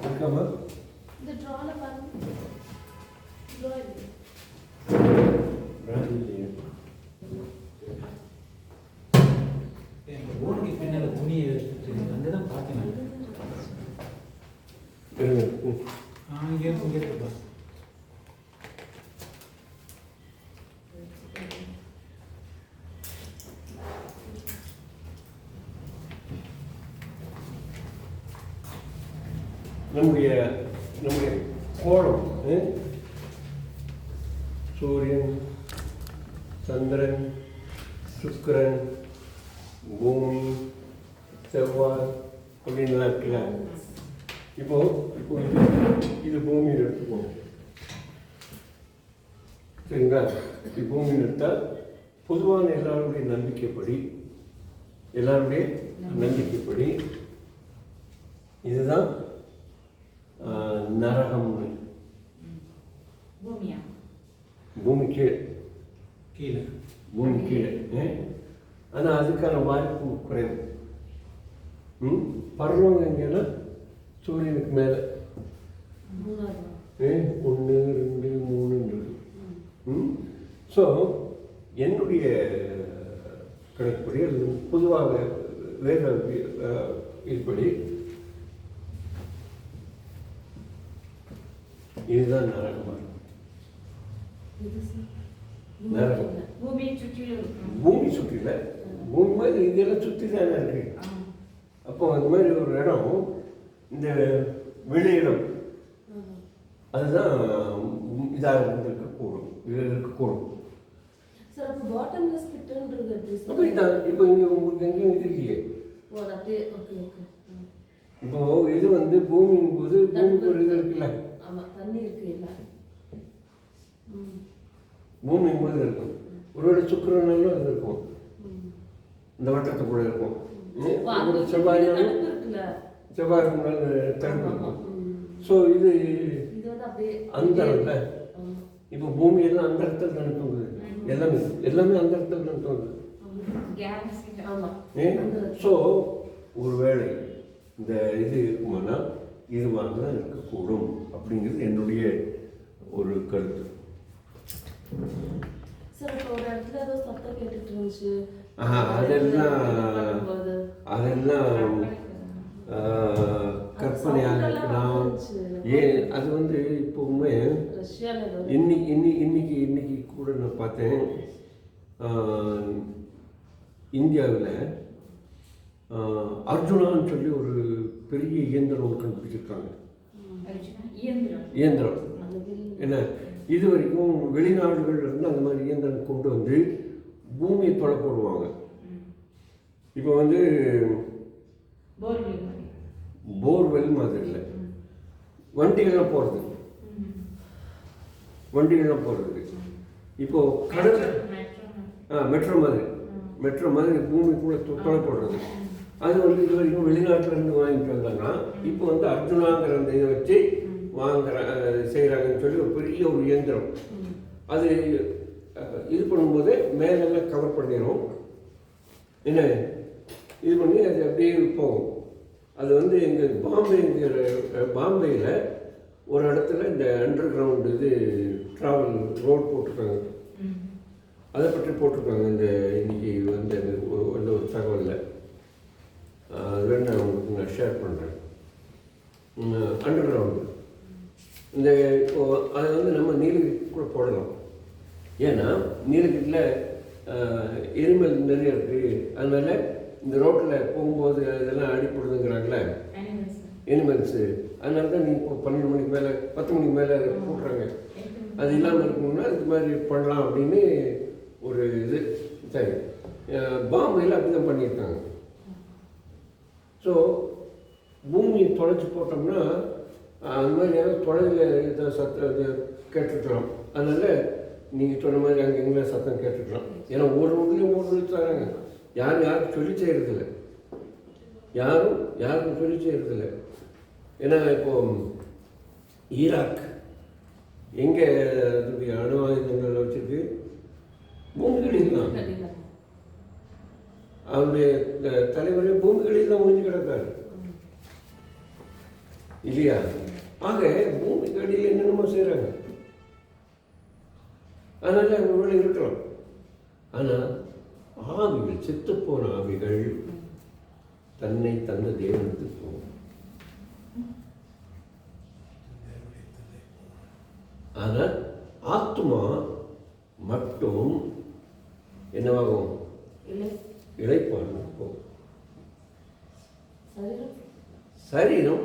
S2: இருக்காமா?
S3: இந்த ட்ரால பாருங்க, ட்ரா இருக்கு.
S1: ஓடுக்கு பின்னால துணியை எடுத்துட்டு அங்கதான் பார்த்தேன். இங்கே இருக்குப்பா.
S2: நம்முடைய கோணம், சூரியன், சந்திரன், சுக்கிரன், பூமி, செவ்வாய் அப்படின்லாம் இருக்குல்ல. இப்போ இது பூமியில் எடுத்துக்கோங்க, சரிங்களா? இது பூமியில் எடுத்தால் பொதுவான எல்லாருடைய நம்பிக்கைப்படி இதுதான் நரகம். பூமி கீழே. ஆனால் அதுக்கான வாய்ப்பு குறைவு. பரலோகம் எங்கன்னா சூரியனுக்கு மேலே 1, 2, 3. ஸோ என்னுடைய கணக்குப்படி அது பொதுவாக வேத இதுபடி இதுதான் நரகமாக இருக்கும்.
S4: இது சார்.
S2: நரகம்.
S5: பூமியை சுற்றிலும் இருக்கும்.
S2: பூமி சுற்றில பூமி மாதிரி இதெல்லாம் சுற்றி தானே இருக்கு. அப்போ அந்த மாதிரி ஒரு இடம், இந்த வெளியிடம் அதுதான் இதாக இருக்கக்கூடும், இதில் இருக்கக்கூடும்.
S4: சார் அப்போ பாட்டம்லெஸ் பிட்டுன்றது எப்படி
S2: அப்போ
S4: சார்?
S2: இதான் இப்போ இங்கே உங்களுக்கு எங்கேயும் இது இல்லையே.
S4: ஓ அது அப்படியே ஓகே ஓகே.
S2: இப்போ இது வந்து பூமியின் போது பூமிக்கு ஒரு இது இருக்குல்ல,
S4: ஆமாம் தண்ணி இருக்கு இல்லை.
S2: பூமியின் போது இருக்கும். ஒருவேளை சுக்கிரனாலும் அது இருக்கும், இந்த வட்டத்துக்குள்ள இருக்கும். செவ்வாய்
S4: இருக்குல்ல,
S2: செவ்வாய் தடுப்பு இருக்கும். ஸோ இது
S4: இது வந்து அப்படியே
S2: அந்த இடத்துல இப்போ பூமி எல்லாம் அந்த இடத்துல தான் தோணுது. எல்லாமே அந்த இடத்துல தான் தோணுது. ஸோ ஒருவேளை இந்த இது இருக்குமானா இது மாதிரி தான் இருக்கக்கூடும் அப்படிங்கிறது என்னுடைய ஒரு கருத்து.
S4: சார் இப்போ ஒரு இடத்துல ஏதோ சத்தம் கேட்டுட்டு இருந்துச்சு.
S2: அதெல்லாம் கற்பனையாக இருக்கலாம். ஏன் அது வந்து இப்போவுமே இன்னைக்கு கூட நான் பார்த்தேன், இந்தியாவில் அர்ஜுனான்னு சொல்லி ஒரு பெரிய இயந்திரம் கண்டுபிடிச்சிருக்காங்க. இயந்திரம் என்ன, இது வரைக்கும் வெளிநாடுகள்ல இருந்து அந்த மாதிரி இயந்திரம் கொண்டு வந்து பூமியை தொலை போடுவாங்க. இப்போ வந்து போர்வெல் மாதிரி இல்லை, வண்டிகள்லாம் போகிறது. இப்போ கடல் மெட்ரோ மாதிரி பூமிக்குள்ள தொலை போடுறது. அது வந்து இது வரைக்கும் வெளிநாட்டில் இருந்து வாங்கிட்டு வந்தாங்கன்னா இப்போ வந்து அர்ஜுனாங்கிற அந்த இதை வச்சு செய்கிறாங்கன்னு சொல்லி ஒரு பெரிய ஒரு இயந்திரம். அது இது பண்ணும்போது மேலெல்லாம் கவர் பண்ணிடும். என்ன இது பண்ணி அது அப்படியே போகும். அது வந்து எங்கள் பாம்பேயில் ஒரு இடத்துல இந்த அண்டர் கிரவுண்டு இது ட்ராவல் ரோட் போட்டிருக்காங்க. அதை பற்றி போட்டிருக்காங்க. இந்த இன்னைக்கு வந்து அந்த ஒரு தகவலில் அது வேணும் நான் உங்களுக்கு நான் ஷேர் பண்ணுறேன். அண்டர் கிரவுண்டு இந்த இப்போ அதை வந்து நம்ம நீலகிரி கூட போடலாம். ஏன்னா நீலகிரியில் எரிமல் நிறைய இருக்குது. அதனால இந்த ரோட்டில் போகும்போது இதெல்லாம் அடிப்படுதுங்கிறாங்களே அனிமல்ஸு. அதனால தான் நீங்கள் இப்போ 12 மணிக்கு மேலே 10 மணிக்கு மேலே போட்டுறாங்க. அது இல்லாமல் இருக்கணும்னா இது மாதிரி பண்ணலாம் அப்படின்னு ஒரு இது. சரி, பாம்பேயில் அப்படி தான் பண்ணியிருக்காங்க. ஸோ பூமியை தொலைச்சி போட்டோம்னா அந்த மாதிரி ஏதாவது தொலைவில் இதை சத்தம் கேட்டுருக்கலாம். அதனால் நீங்கள் சொன்ன மாதிரி அங்கே எங்கே சத்தம் கேட்டுருக்கலாம். ஏன்னா ஒரு ஊர்லேயும் தராங்க. யாரும் சொல்லி செய்கிறதில்ல, யாருக்கும் சொல்லி செய்கிறதில்ல. ஏன்னா இப்போது ஈராக் எங்கே அதனுடைய அணு ஆயுதங்கள் வச்சுருக்கு, பூமிகளில் தான். அவருடைய தலைவரே பூமிகளில் தான் முடிஞ்சு கிடக்காரு இல்லையா? ஆக பூமிக்கு அடியில் என்னென்னமோ செய்கிறாங்க. அதனால ஒருவேளை இருக்கலாம். ஆனால் ஆவிகள், செத்துப்போன ஆவிகள் தன்னை தந்த தேவனுக்கு போகும். ஆனால் ஆத்மா மட்டும் என்னவாகும்? இளைப்பாறும் போகும். சரீரம்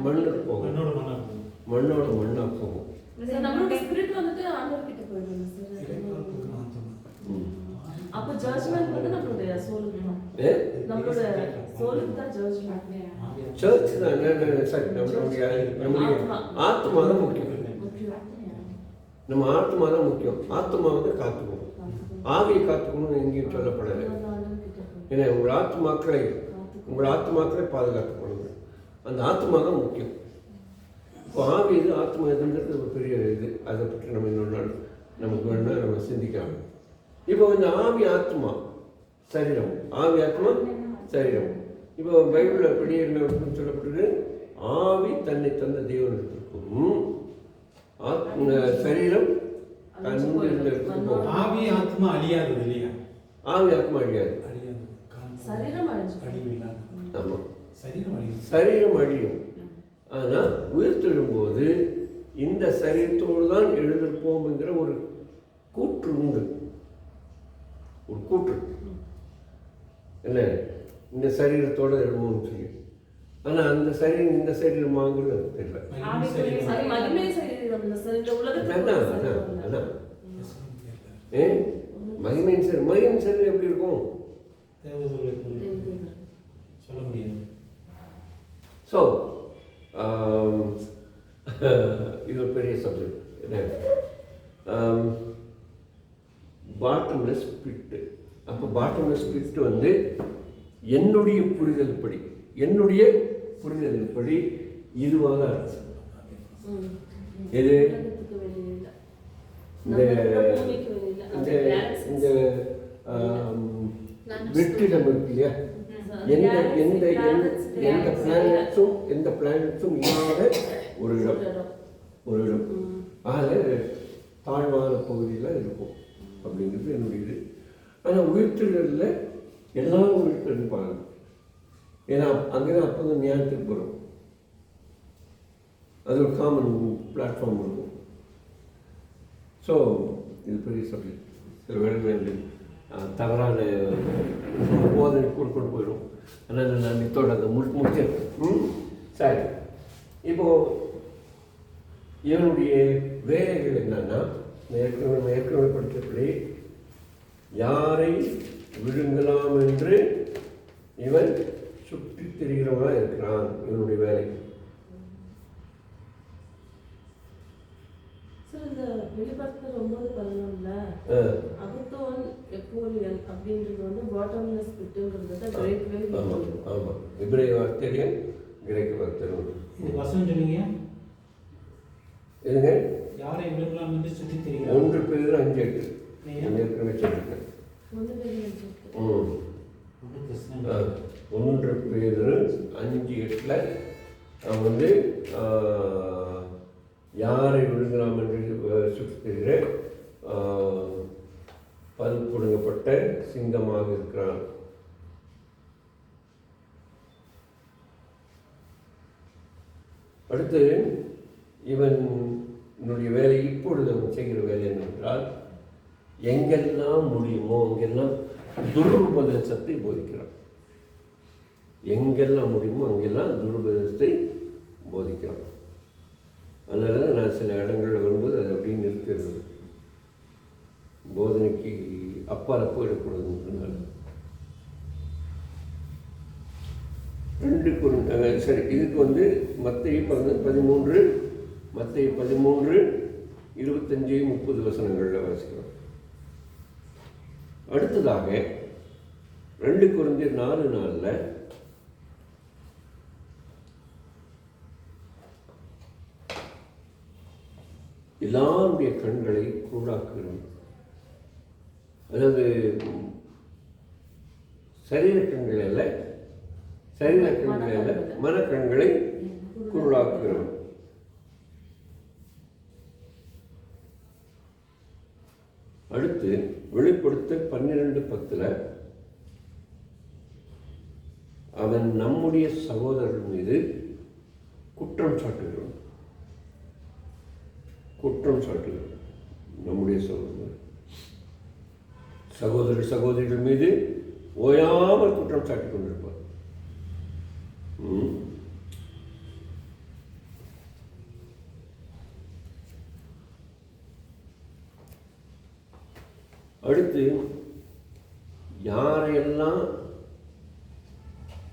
S2: மண்ணுக்கு போகும், மண்ணோட மண்ணா போகும்.
S4: நம்மளோட ஸ்பிரிட் வந்துட்டு ஆண்டவர் கிட்ட போயிடுங்க சார். அப்ப ஜட்ஜ்மென்ட் வந்து நம்மளுடைய சோலுக்கு தான். நம்மளோட சோலுக்கு தான் ஜட்ஜ்மென்ட்.
S2: சர்ச் தான். சரி, நம்முடைய ஆத்மா தான் முக்கியம். நம்ம ஆத்மா தான் முக்கியம். ஆத்மா வந்து காத்துக்கணும், ஆவியை காத்துக்கணும்னு எங்கேயும் சொல்லப்படலை. ஏன்னா உங்கள் ஆத்மாக்களை பாதுகாத்துக்கணும். அந்த ஆத்மா தான் முக்கியம். இப்போ ஆவி இது ஆத்மா இதுங்கிறது ஒரு பெரிய இது. அதை பற்றி நம்ம இன்னொரு நாள் நமக்கு வேணால் நம்ம சிந்திக்கலாம். இப்போ இந்த ஆவி ஆத்மா சரீரம், ஆவி ஆத்மா சரீரம். இப்போ பைபிளில் வெளியேறின சொல்லப்பட்டது, ஆவி தன்னை தந்த தேவனுக்கும் சரீரம்
S1: ஆவி ஆத்மா அழியாது இல்லையா?
S2: ஆவி ஆத்மா அழியாது. ஆமாம், சரீரம் அழியும். ஆனால் உயிர்த்தெழும்போது இந்த சரீரத்தோடு தான் எழுந்திருப்போம் என்கிற ஒரு கூற்று உண்டு. ஒரு கூற்று என்ன, இந்த சரீரத்தோடு எழுவோம்னு சொல்லி. ஆனால் அந்த சரீரம் இந்த சரீரமாங்கிறது எனக்கு தெரியல. மகிமையின் சரீரம், மகிமையின் சரீரம் எப்படி இருக்கும்
S1: சொல்ல முடியாது.
S2: ஸோ இது ஒரு பெரிய சப்ஜெக்ட். என்ன பாட்டம்லெஸ் பிட்டு. அப்போ பாட்டம்லெஸ் பிட்டு வந்து என்னுடைய புரிதல் படி இதுவாக இருக்கு. எது இந்த வெற்றிடம் இருக்கு இல்லையா, எந்த பிளானட்ஸும் இல்லாத ஒரு இடம் ஆக தாழ்வான பகுதியில் இருக்கும் அப்படிங்கிறது என்னுடைய இது. ஆனால் உயிர்த்தலில் எல்லாரும் உயிர்த்தல் இருப்பாங்க. ஏன்னா அங்கே தான் அப்போ தான் ஞானத்துக்கு வரும். அது ஒரு காமன் பிளாட்ஃபார்ம் இருக்கும். ஸோ இது பெரிய சப்ஜெக்ட். சில வேலைகள் தவறான போதனை கொண்டு போயிடும். அதனால் நான் இத்தோட அதை முடிச்சேன். சரி, இப்போது இவனுடைய வேலைகள் என்னன்னா, ஏற்கனவே படித்தபடி யாரை விழுங்கலாம் என்று இவன் சுற்றி திரிகிறவனாக இருக்கிறான். இவனுடைய வேலை
S4: இந்த வெளிப்படுத்த 9:11 அகத்தோன் எப்போலியன் அப்படின்றது வந்து பாட்டம்லெஸ் பிட்டுங்கிறது கிரேக் வேலை.
S2: ஆமாம், எபிரேய வார்த்தையும் கிரேக்க வார்த்தையும்.
S1: இது வசனம் சொன்னீங்க
S2: எதுங்க?
S1: யாரை விழுங்கலாம் என்று சுற்றி தெரியும்.
S2: 1 Peter 5:8 ஏற்கனவே சொல்லியிருக்கேன். 1 Peter 5:8 அவன் வந்து யாரை விழுங்கலாம் என்று சுற்றுகிற பல் புடுங்கப்பட்ட சிங்கமாக இருக்கிறான். அடுத்து இவனுடைய வேலை, இப்பொழுது அவன் செய்கிற வேலை என்னவென்றால், எங்கெல்லாம் முடியுமோ அங்கெல்லாம் துருபதேசத்தை போதிக்கிறான். எங்கெல்லாம் முடியுமோ அங்கெல்லாம் துருபதேசத்தை போதிக்கிறான். அதனால தான் நான் சில இடங்களில் வரும்போது அதை அப்படின்னு நிறுத்துறது, போதனைக்கு அப்பால் போயிடக்கூடாதுன்றதுனால. 2 சரி, இதுக்கு வந்து மத்தேயு 13 25-30 வசனங்களில் வாசிக்கிறோம். அடுத்ததாக 2 Corinthians 4:4 எல்லாருடைய கண்களை குருடாக்குகிறோம். அதாவது சரீர கண்கள் அல்ல, மனக்கண்களை குருடாக்குகிறோம். அடுத்து வெளிப்படுத்த 12:10 அவன் நம்முடைய சகோதரர் மீது குற்றம் சாட்டுகிறான். நம்முடைய சகோதரிகள் மீது ஓயாமல் குற்றம் சாட்டிக் கொண்டிருப்பார். அடுத்து யாரையெல்லாம்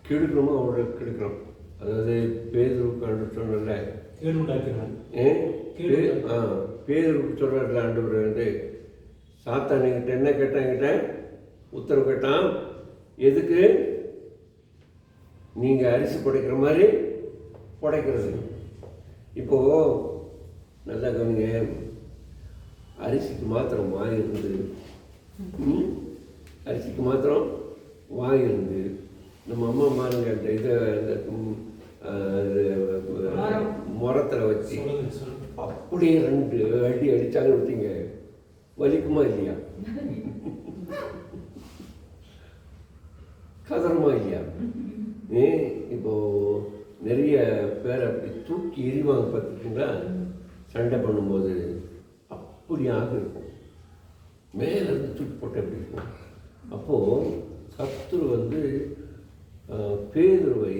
S2: கெடுக்கணுமோ அவரை கெடுக்கிறோம். அதாவது பேதுருவுக்கு சொன்னல, பேதுருக்கு சொல்கிறார் ஆண்டவர் வந்து, சாத்தான் என்கிட்ட என்ன கேட்டான், என்கிட்ட உத்தரவு கேட்டான், எதுக்கு நீங்கள் அரிசி புடைக்கிற மாதிரி புடைக்கிறது. இப்போது நல்லா கவனிங்க, அரிசிக்கு மாத்திரம் வாய் இருந்து, அரிசிக்கு மாத்திரம் வாய் இருந்து, நம்ம அம்மா மாருங்க அந்த இதை அந்த முரத்தில் வச்சு அப்படியே 2 அடி அடித்தாங்கன்னு வச்சிங்க, வலிக்குமா இல்லையா? கதறமா இல்லையா? இப்போது நிறைய பேர் அப்படி தூக்கி எறிவாங்க பார்த்துக்கிட்டீங்களா? சண்டை பண்ணும்போது அப்படியாக இருக்கும். மேலேருந்து தூக்கி போட்டு எப்படி இருக்கும். அப்போது சத்துரு வந்து பேதுருவை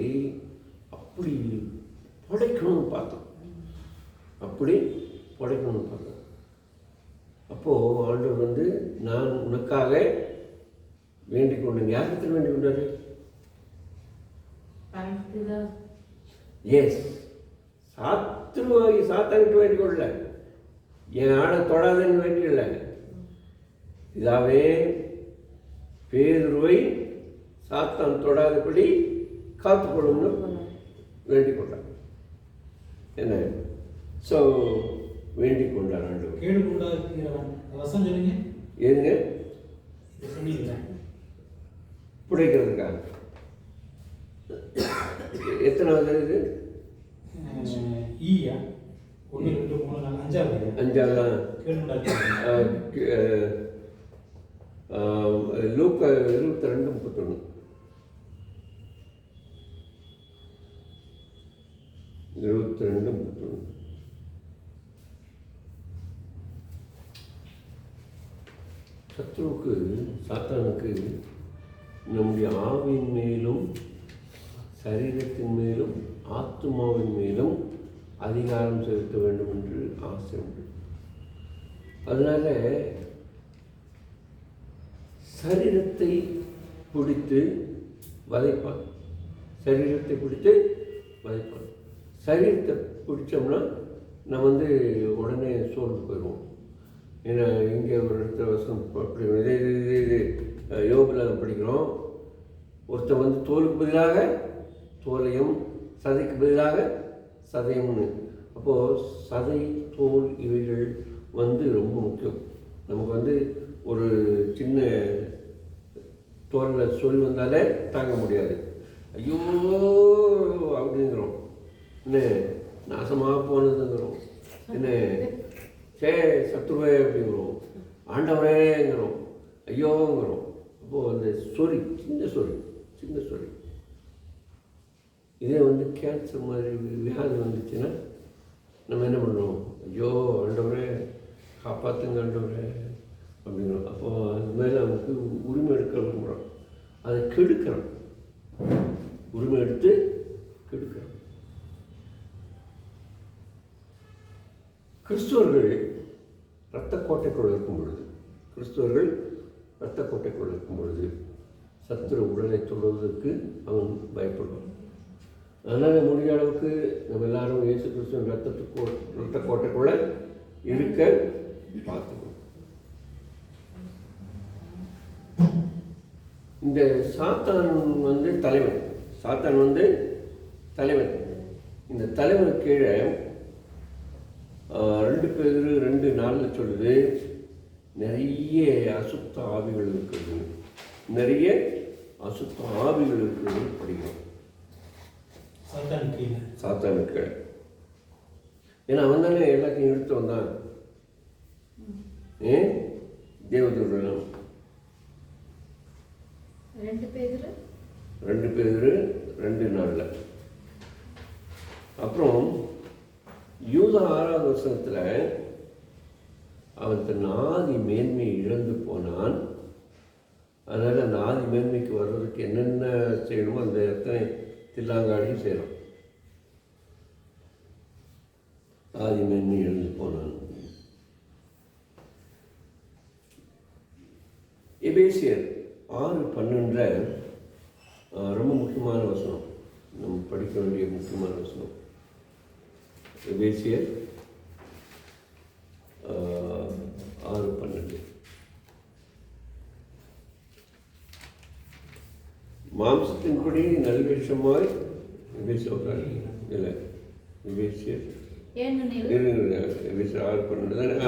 S2: அப்படி படைக்கணும்னு பார்த்தோம். அப்படி படைக்கணும்னு பார்த்தோம். அப்போது ஆண்டவர் வந்து நான் உனக்காக வேண்டிக் கொண்டேன். யாருக்கு வேண்டிக் கொண்டாரு? எஸ், சாத்துருவாகி சாத்தானுக்கு வேண்டிக் கொள்ளல, என் ஆடை தொடாதன்னு வேண்டியல. இதாவே பேதுருவை சாத்தான் தொடாதபடி காத்துக்கொள்ளணும்னு வேண்டிக் கொண்டார். என்ன? ஸோ வேண்டிக் கொண்டார் ஆண்டவர்.
S1: கேடு கொண்டாக்கிறவன் வசனம் சொல்லுங்க.
S2: ஏங்க
S1: இது சொன்னீங்களா?
S2: புடைக்கிறதுக்காக எத்தனாவது இது?
S1: ஈயா 1 2 3 4 5ஆவது.
S2: 5ஆவது.
S1: கேடு கொண்டாக்கிறவன்.
S2: லூக்கா 22:31. 22:31. சத்ருவுக்கு சாத்தானுக்கு நம்முடைய ஆவியின் மேலும் சரீரத்தின் மேலும் ஆத்மாவின் மேலும் அதிகாரம் செலுத்த வேண்டும் என்று ஆசை உண்டு. அதனால சரீரத்தை பிடித்து வதைப்பான். சரீரத்தை பிடித்து வதைப்பான். சரீரத்தை பிடிச்சோம்னா நம்ம வந்து உடனே சோர்ந்து போயிடுவோம். ஏன்னா இங்கே ஒரு இடத்துல வசனம் அப்படி இது யோகில் படிக்கிறோம். ஒருத்தன் வந்து தோலுக்கு பதிலாக தோலையும் சதைக்கு பதிலாக சதையும்னு. அப்போது சதை தோல் இவைகள் வந்து ரொம்ப முக்கியம். நமக்கு வந்து ஒரு சின்ன தோலில் சொல் வந்தாலே தாங்க முடியாது. ஐயோ அப்படிங்கிறோம். என்ன நாசமாக போனதுங்கிறோம். என்ன சத்துருவே அப்படிங்கிறோம். ஆண்டவரேங்கிறோம். ஐயோங்கிறோம். அப்போது அந்த சொறி சின்ன சொறி இதே வந்து கேன்சர் மாதிரி வியாதி வந்துச்சுன்னா நம்ம என்ன பண்ணுறோம்? ஐயோ ஆண்டவரே காப்பாற்றுங்க ஆண்டவரே அப்படிங்கிறோம். அப்போது அது மேலே நமக்கு உரிமை எடுக்க விரும்புகிறோம். அதை கெடுக்கிறோம். உரிமை எடுத்து கெடுக்கிறோம். கிறிஸ்துவர்கள் இரத்த கோட்டைக்குள் இருக்கும் பொழுது சத்துரு உடலை தொடுவதற்கு அவன் பயப்படுவான். அதனால் முடிஞ்ச அளவுக்கு நம்ம எல்லாரும் இயேசு கிறிஸ்துவின் இரத்த கோட்டைக்குள்ள இருக்க பார்த்துக்கணும். இந்த சாத்தான் வந்து தலைவன். இந்த தலைவன் கீழே 2 பேதுரு 2:4 சொல்லுது, நிறைய அசுத்த ஆவிகள் இருக்கிறது. படிக்கிறோம். சாத்தானுக்கு ஏன்னா அவன் தானே எல்லாத்தையும் எடுத்து வந்தான். தேவதூதன் 2 பேதுரு 2:4. அப்புறம் யூதா 6வது வசனத்தில் அவன் தன் ஆதி மேன்மையை இழந்து போனான். அதனால் அந்த ஆதி மேன்மைக்கு வர்றதுக்கு என்னென்ன செய்யணுமோ அந்த எத்தனை தில்லாங்காடியும் செய்யலாம். ஆதி மேன்மை இழந்து போனான். எபேசியர் 6:12 ரொம்ப முக்கியமான வசனம், நம்ம படிக்க வேண்டிய முக்கியமான வசனம். எபேசியர் 6:12 மாம்சத்தின்படி நல்விஷமாய் எபேசியர் 6:12 தானே.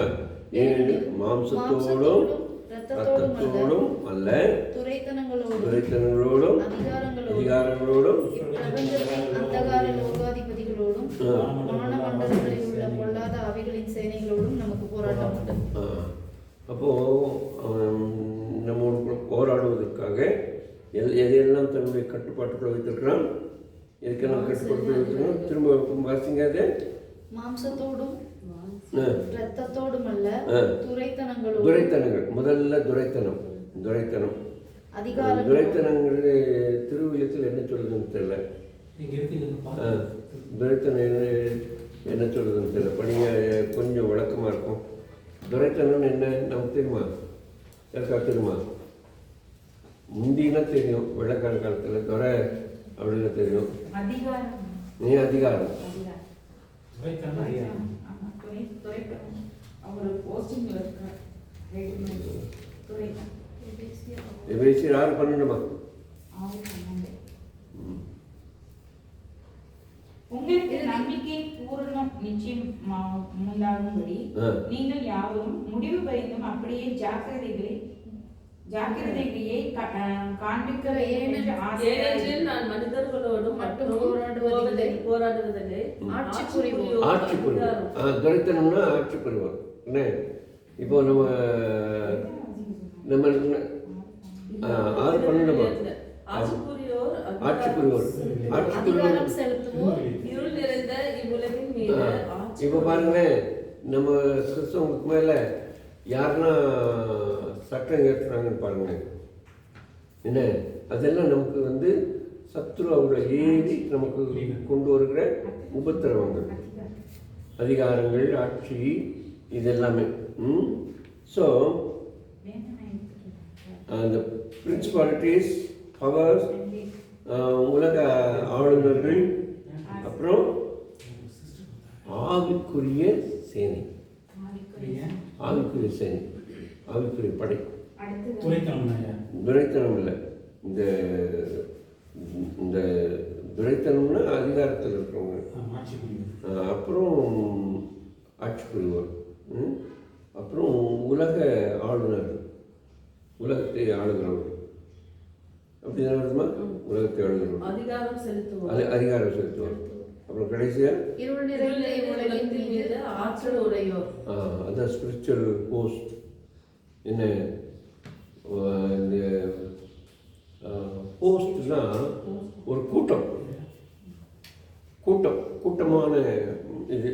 S2: ஏனெனில் மாம்சத்தோடும் ரத்தத்தோடும் அல்ல, துரைத்தனங்களோடும் அதிகாரங்களோடும் அப்போது நம்மோடு போராடுவதற்காக எதையெல்லாம் தன்னுடைய கட்டுப்பாட்டுக்குள்ள வைத்திருக்கிறான். எதுக்கெல்லாம் கட்டுப்பாட்டுக்குள்ள வைத்திருக்கிறான்? திரும்ப வாசிங்க. அது
S3: மாம்சத்தோடும்
S2: ஆ.
S3: இரத்தத்தோடும் அல்ல
S2: ஆ.
S3: துரைத்தனங்களோடும்
S2: துரைத்தனங்கள், முதல்ல துரைத்தனம்.
S3: அதிகாரங்களோடும்
S2: துரைத்தனங்கிறது திருவிழத்தில் என்ன சொல்லுதுன்னு தெரியல.
S1: இங்க இருக்கு
S2: ஆ, துரைத்தனம் என்ன சொல்லுதுன்னு தெரியல. படிங்க, கொஞ்சம் விளக்கமாக இருக்கும். துரைத்தனம்னு என்ன நமக்கு தெரியுமா? யாருக்கா தெரியுமா? முந்தினா தெரியும், வெள்ளக்கார காலத்தில் துரை அப்படின்னு தெரியும்.
S5: அதிகாரம்.
S2: அதிகாரம்.
S5: ஆமா, துரைக்கணும். அவர் போஸ்டிங்ல இருக்கார். துரைக்கணும்.
S2: எபேசியர் 6:12.
S5: உங்களுக்கு நம்பிக்கை பூரணம் நிச்சயம் உண்டாகும்படி நீங்கள் யாவரும் முடிவு பரிந்தும் அப்படியே ஜாக்கிரதையை காண்பிக்க
S4: ஏனெனில் நான் மனிதர்களோடும் மட்டும் போராடுவதில்லை,
S3: ஆட்சி புரிவோம்.
S2: ஆட்சி புரிவோம். துரைத்தனம்னா ஆட்சி புரிவோம். என்ன இப்போ நம்ம 6:12 ஆட்சி புரிவோர்.
S3: அதிகாரம் செலுத்துவோம்.
S4: இருள் நிறைந்த இவ்வுலகின் மீது
S2: இப்போ பாருங்களேன், நம்ம கிறிஸ்தவங்களுக்கு மேலே யாருன்னா சட்டம் ஏற்றுறாங்கன்னு பாருங்க. என்ன அதெல்லாம் நமக்கு வந்து சத்ரு அவங்களை ஏறி நமக்கு கொண்டு வருகிற உபத்திரவங்கள், அதிகாரங்கள், ஆட்சி, இதெல்லாமே. ஸோ அந்த பிரின்சிபாலிட்டிஸ், பவர்ஸ், உலக ஆளுநர்கள், அப்புறம் ஆவிக்குரிய சேனை, ஆவிக்குரிய சேனை, ஆவிக்குரிய படை. துரைத்தனம் இல்லை. இந்த இந்த துரைத்தனம்னா அதிகாரத்தில் இருக்கிறவங்க, அப்புறம் ஆட்சி புரிவோர், அப்புறம் உலக ஆளுநர், உலகத்தை ஆளுகிறவர். அப்படிதான் வருமா? உலகத்தை ஆளுகிறவர், அதிகாரம் செலுத்துவார். அப்புறம் கடைசியா
S3: இருள் நிறைந்த இவ்வுலகின் மீது ஆற்றல் உடையோர்.
S2: அதான் ஸ்பிரிச்சுவல் போஸ்ட். என்ன இந்த போஸ்ட்னா ஒரு கூட்டமான இது.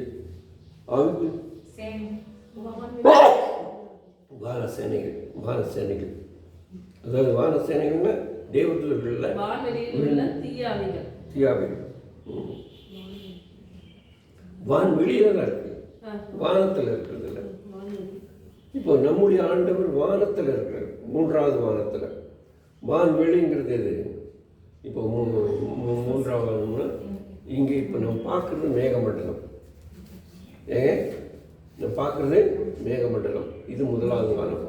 S2: வானசேனைகள், அதாவது வானசேனைகள்னா தேவதூதர்கள், தீயாவிகள். வான்வெளியில தான் இருக்கு, வானத்தில் இருக்கிறது இல்லை. இப்போ நம்முடைய ஆண்டவர் வானத்தில் இருக்கிறார், 3வது வானத்தில். வான்வெளிங்கிறது எது? இப்போ 3வது வானம்னா இங்கே இப்போ நம்ம பார்க்குறது மேகமண்டலம். நம்ம பார்க்குறது மேகமண்டலம், இது 1வது வானம்.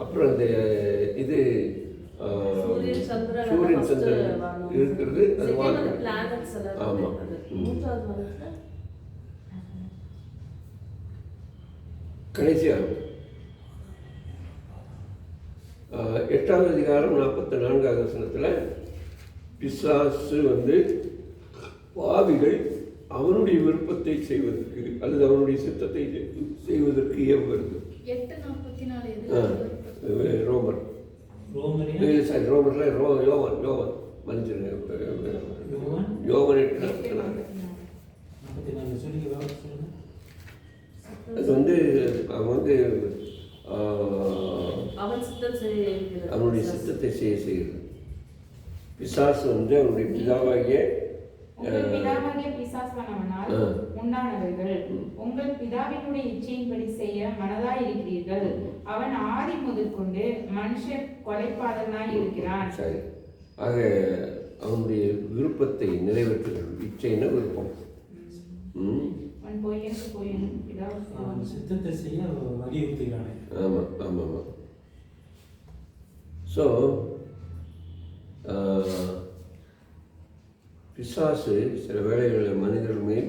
S2: அப்புறம் இந்த இது சூரியன் சந்திரன் இருக்கிறது, அது வானம். ஆமாம். கடைசியாக 8வது அதிகாரம் 44வது வசனத்தில் பிசாசு வந்து பாவிகள் அவனுடைய விருப்பத்தை செய்வதற்கு அல்லது அவனுடைய சித்தத்தை செய்வதற்கு ஏவுகிறது. ரோமர் ரோமரில் யோவன் மனுஷன் யோவன் 8:44. அது வந்து அவன் வந்து அவனுடைய சித்தத்தை செய்கிறது. பிசாசு வந்து அவனுடைய பிதாவாகிய
S5: பிசாசானவனால் உண்டானவர்கள். உங்கள் பிதாவினுடைய இச்சையின்படி செய்ய மனதாயிருக்கிறீர்கள். அவன் ஆதி முதற்கொண்டு மனுஷர் கொலைபாதகனாய் இருக்கிறான்.
S2: சரி, ஆக அவனுடைய விருப்பத்தை நிறைவேற்றுகிறது. இச்சைன்னா விருப்பம்.
S1: சித்தத்தை செய்ய வலியுறுத்துகிறானே.
S2: ஆமாம் ஆமாம் ஆமாம். ஸோ பிசாசு சில வேளைகளில் மனிதர்கள் மேல்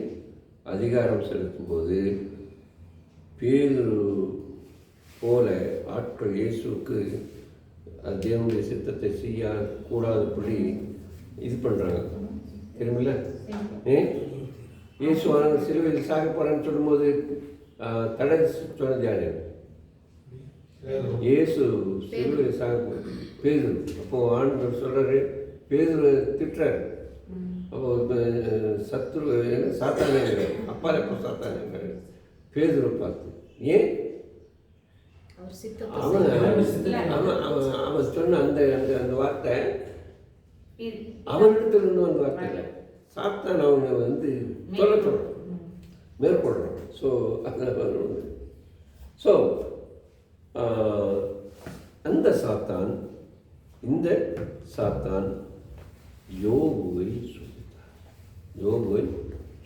S2: அதிகாரம் செலுத்தும் போது பேதுரு போல ஆட்கள் இயேசுக்கு தேவனுடைய சித்தத்தை செய்யக்கூடாதபடி இது பண்ணுறாங்க. தெரியுமில்ல? இயேசுவானவர் சிலுவையில் சாக போகிறான்னு சொல்லும்போது தடை சொன்னது யாரு? இயேசு சிலுவையில் சாக பேதுரு. அப்போ ஆண்டவர் சொல்கிறாரு, பேதுரு திட்டுறாரு. அப்போ சத்ரு சாத்தானே அப்பாலே எப்போ சாத்தானே பேதுரை பார்த்து ஏன்
S3: அவர் சித்தத்தை
S2: அவன் அவன் அவன் அவன் சொன்ன அந்த அந்த அந்த வார்த்தை அவனிடத்துல இருந்து அந்த வார்த்தை இல்லை, சாத்தான் அவனை வந்து சொல்ல சொல்கிறான், மேற்கொள்கிறான். ஸோ அதில் வந்து ஸோ அந்த சாத்தான் இந்த சாத்தான் யோபுவை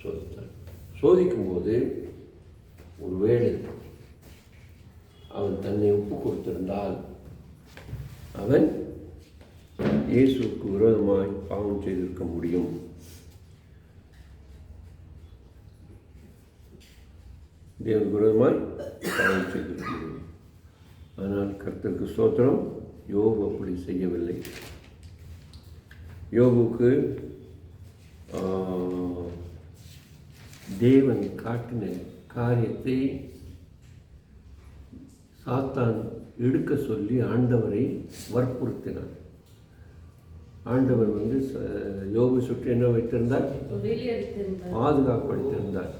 S2: சோதித்தான். சோதிக்கும்போது ஒருவேளை அவன் தன்னை ஒப்பு கொடுத்திருந்தால் அவன் இயேசுவுக்கு விரோதமாய் பாவம் செய்திருக்க முடியும். தேவனுக்கு விரோதமாய் பாவம் செய்திருக்க முடியும். ஆனால் கர்த்தருக்கு ஸ்தோத்திரம், யோபு அப்படி செய்யவில்லை. யோபுக்கு தேவன் காட்டின காரியத்தை சாத்தான் எடுக்க சொல்லி ஆண்டவரை வற்புறுத்தினார். ஆண்டவர் வந்து யோபு சுற்றி என்ன வைத்திருந்தார்? பாதுகாப்பு அளித்திருந்தார்.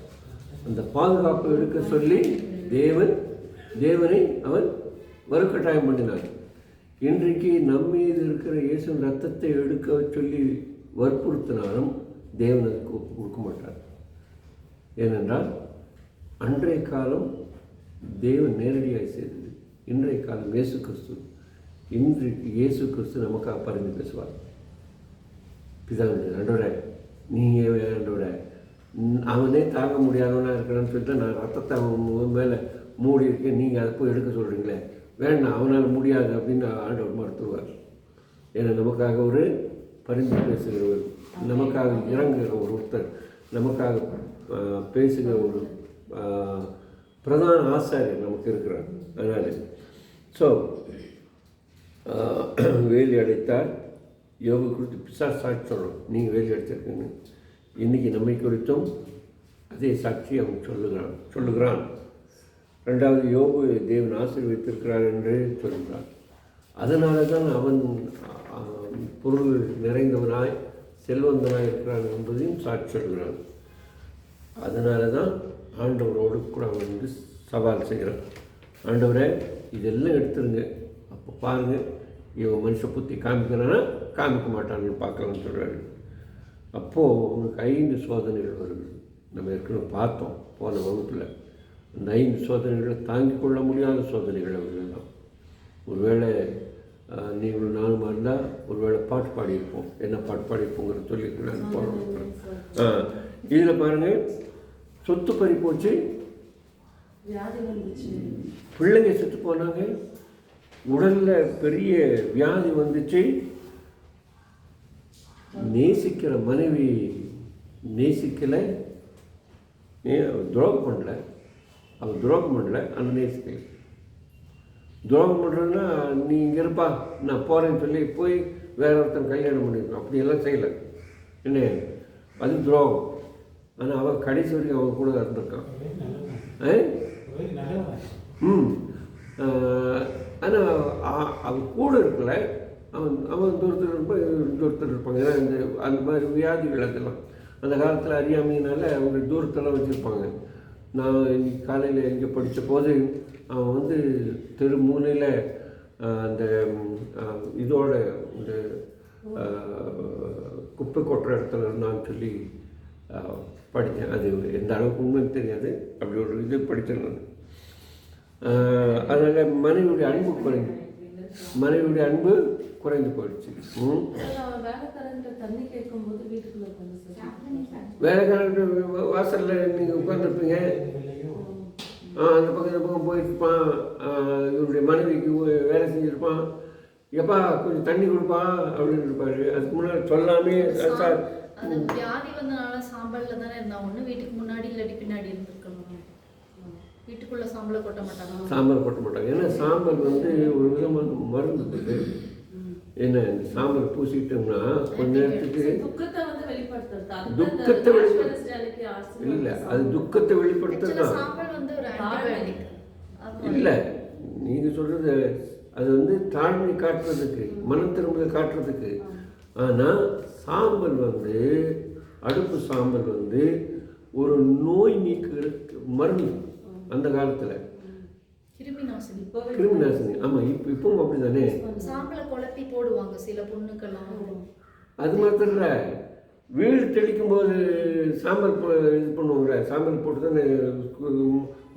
S2: அந்த பாதுகாப்பு எடுக்க சொல்லி தேவனை அவன் வலுக்கட்டாயம் பண்ணினார். இன்றைக்கு நம்மீது இருக்கிற இயேசுவின் ரத்தத்தை எடுக்க சொல்லி வற்புறுத்தினாலும் தேவனுக்கு கொடுக்க மாட்டார். ஏனென்றால் அன்றைய காலம் தேவன் நேரடியாக செய்தது, இன்றைய காலம் இயேசு கிறிஸ்து. இன்றைக்கு இயேசு கிறிஸ்து நமக்காக பரிந்து பேசுவார். பிதாவின் ஆண்டவரே, நீங்கள் ஆண்டவரே, அவனே தாங்க முடியாதவனாக இருக்கிறான்னு சொல்லிட்டு நான் ரத்தத்தை அவன் மேலே மூடி இருக்கேன், நீங்கள் அதை போய் எடுக்க சொல்கிறீங்களே, வேண்டாம் அவனால் முடியாது அப்படின்னு ஆண்டவர் மறுத்துவார். ஏன்னா நமக்காக ஒரு பரிந்து பேசுகிறவர், நமக்காக இறங்குகிற ஒரு ஒருத்தர், நமக்காக பேசுகிற ஒரு பிரதான ஆசாரியர் நமக்கு இருக்கிறார். அதனால் ஸோ வேலி அடைத்தார். யோபு குறித்து பிசாசு சாட்சி சொல்லணும், நீங்கள் வேலி அடைத்திருக்கீங்க. இன்றைக்கி நம்மை குறித்தும் அதே சாட்சி அவன் சொல்லுகிறான். ரெண்டாவது, யோபு தேவன் ஆசீர்வதித்திருக்கிறார் என்று சொல்கிறான். அதனால தான் அவன் பொருள் நிறைந்தவனாய் செல்வந்தனாய் இருக்கிறான் என்பதையும் சாட்சி சொல்கிறான். அதனால தான் ஆண்டவரோடு கூட அவன் வந்து சவால் செய்கிறான். ஆண்டவரை இதெல்லாம் எடுத்துருங்க, அப்போ பாருங்கள் இவன் மனுஷ புத்தி காமிக்கிறான்னா காமிக்க மாட்டான்னு பார்க்கலான்னு சொல்கிறாரு. அப்போது அவனுக்கு 5 சோதனைகள் வருது. நம்ம ஏற்கனவே பார்த்தோம் போன வகுப்பில். அந்த 5 சோதனைகளை தாங்கிக் கொள்ள முடியாத சோதனைகள் அவர்கள் தான். ஒருவேளை நீங்களும் நானும் இருந்தால் ஒருவேளை பாட்டு பாடியிருப்போம். என்ன பாட்டு பாடியிருப்போங்கிறத சொல்லியிருக்கேன் போகிறோம். இதில் பாருங்கள், சொத்து பறி போச்சு, பிள்ளைங்க செத்து போனாங்க, உடலில் பெரிய வியாதி வந்துச்சு, நேசிக்கிற மனைவி நேசிக்கலை, துரோகம் பண்ணல, அவள் துரோகம் பண்ணல, ஆனால் நேசிக்கலை. துரோகம் பண்ணுறதுன்னா நீ இங்கே இருப்பா நான் போகிறேன்னு சொல்லி போய் வேற ஒருத்தன் கல்யாணம் பண்ணியிருக்கோம், அப்படியெல்லாம் செய்யலை. என்ன அது துரோகம். ஆனால் அவள் கடைசி வரைக்கும் அவன் கூட இருந்திருக்கான். ஆனால் அவன் கூட இருக்கலை, அவன் தூரத்தில் இருப்பாங்க. ஏன்னா இந்த அந்த மாதிரி வியாதிகள் அதெல்லாம் அந்த காலத்தில் அறியாமையினால அவங்க தூரத்தெல்லாம் வச்சுருப்பாங்க. நான் இன்னைக்கு காலையில் இங்கே படித்த போது அவன் வந்து தெரு மூலையில் அந்த இதோட இந்த குப்பை கொட்டுற இடத்துல இருந்தான்னு சொல்லி படித்தேன். அது எந்த அளவுக்கு உண்மைன்னு தெரியாது, அப்படி ஒரு இது படித்தேன் நான். அதனால் மனைவியுடைய அன்பு குறைந்து போயிடுச்சு. வேலைக்காரன் வாசலில் நீங்கள் உட்காந்துருப்பீங்க, அந்த பக்கம் இந்த பக்கம் போயிருப்பான், இவருடைய மனைவிக்கு வேலை செஞ்சுருப்பான், எப்பா கொஞ்சம் தண்ணி கொடுப்பா அப்படின்னு இருப்பாரு. அதுக்கு முன்னாடி சொல்லாமே
S3: வியாதி வந்தனால சாம்பல்ல தானே இருந்தான். ஒன்று வீட்டுக்கு முன்னாடி இல்லாட்டி பின்னாடி இருந்திருக்கணும். வீட்டுக்குள்ள சாம்பலை கொட்ட மாட்டாங்க.
S2: சாம்பல் கொட்ட மாட்டாங்க. ஏன்னா சாம்பல் வந்து ஒரு விதமான மருந்து இருக்குது. என்ன சாம்பல் பூசிட்டோம்னா கொஞ்ச நேரத்துக்கு துக்கத்தை இல்லை, அது துக்கத்தை வெளிப்படுத்துறது இல்லை. நீங்கள் சொல்கிறது அது வந்து தாழ்மை காட்டுறதுக்கு, மனம் திரும்புதலை காட்டுறதுக்கு. ஆனால் சாம்பல் வந்து அடுப்பு சாம்பல் வந்து ஒரு நோய் நீக்குற மருந்து அந்த காலத்தில்.
S3: கிருமி நாசினி.
S2: கிருமி நாசினி. ஆமாம், இப்பவும் அப்படி தானே.
S3: சாம்பலை குழப்பி போடுவாங்க சில பொண்ணுக்கெல்லாம்.
S2: அது மாத்திரம் இல்லை, வீடு தெளிக்கும் போது சாம்பல் இது பண்ணுவாங்க. சாம்பல் போட்டு தானே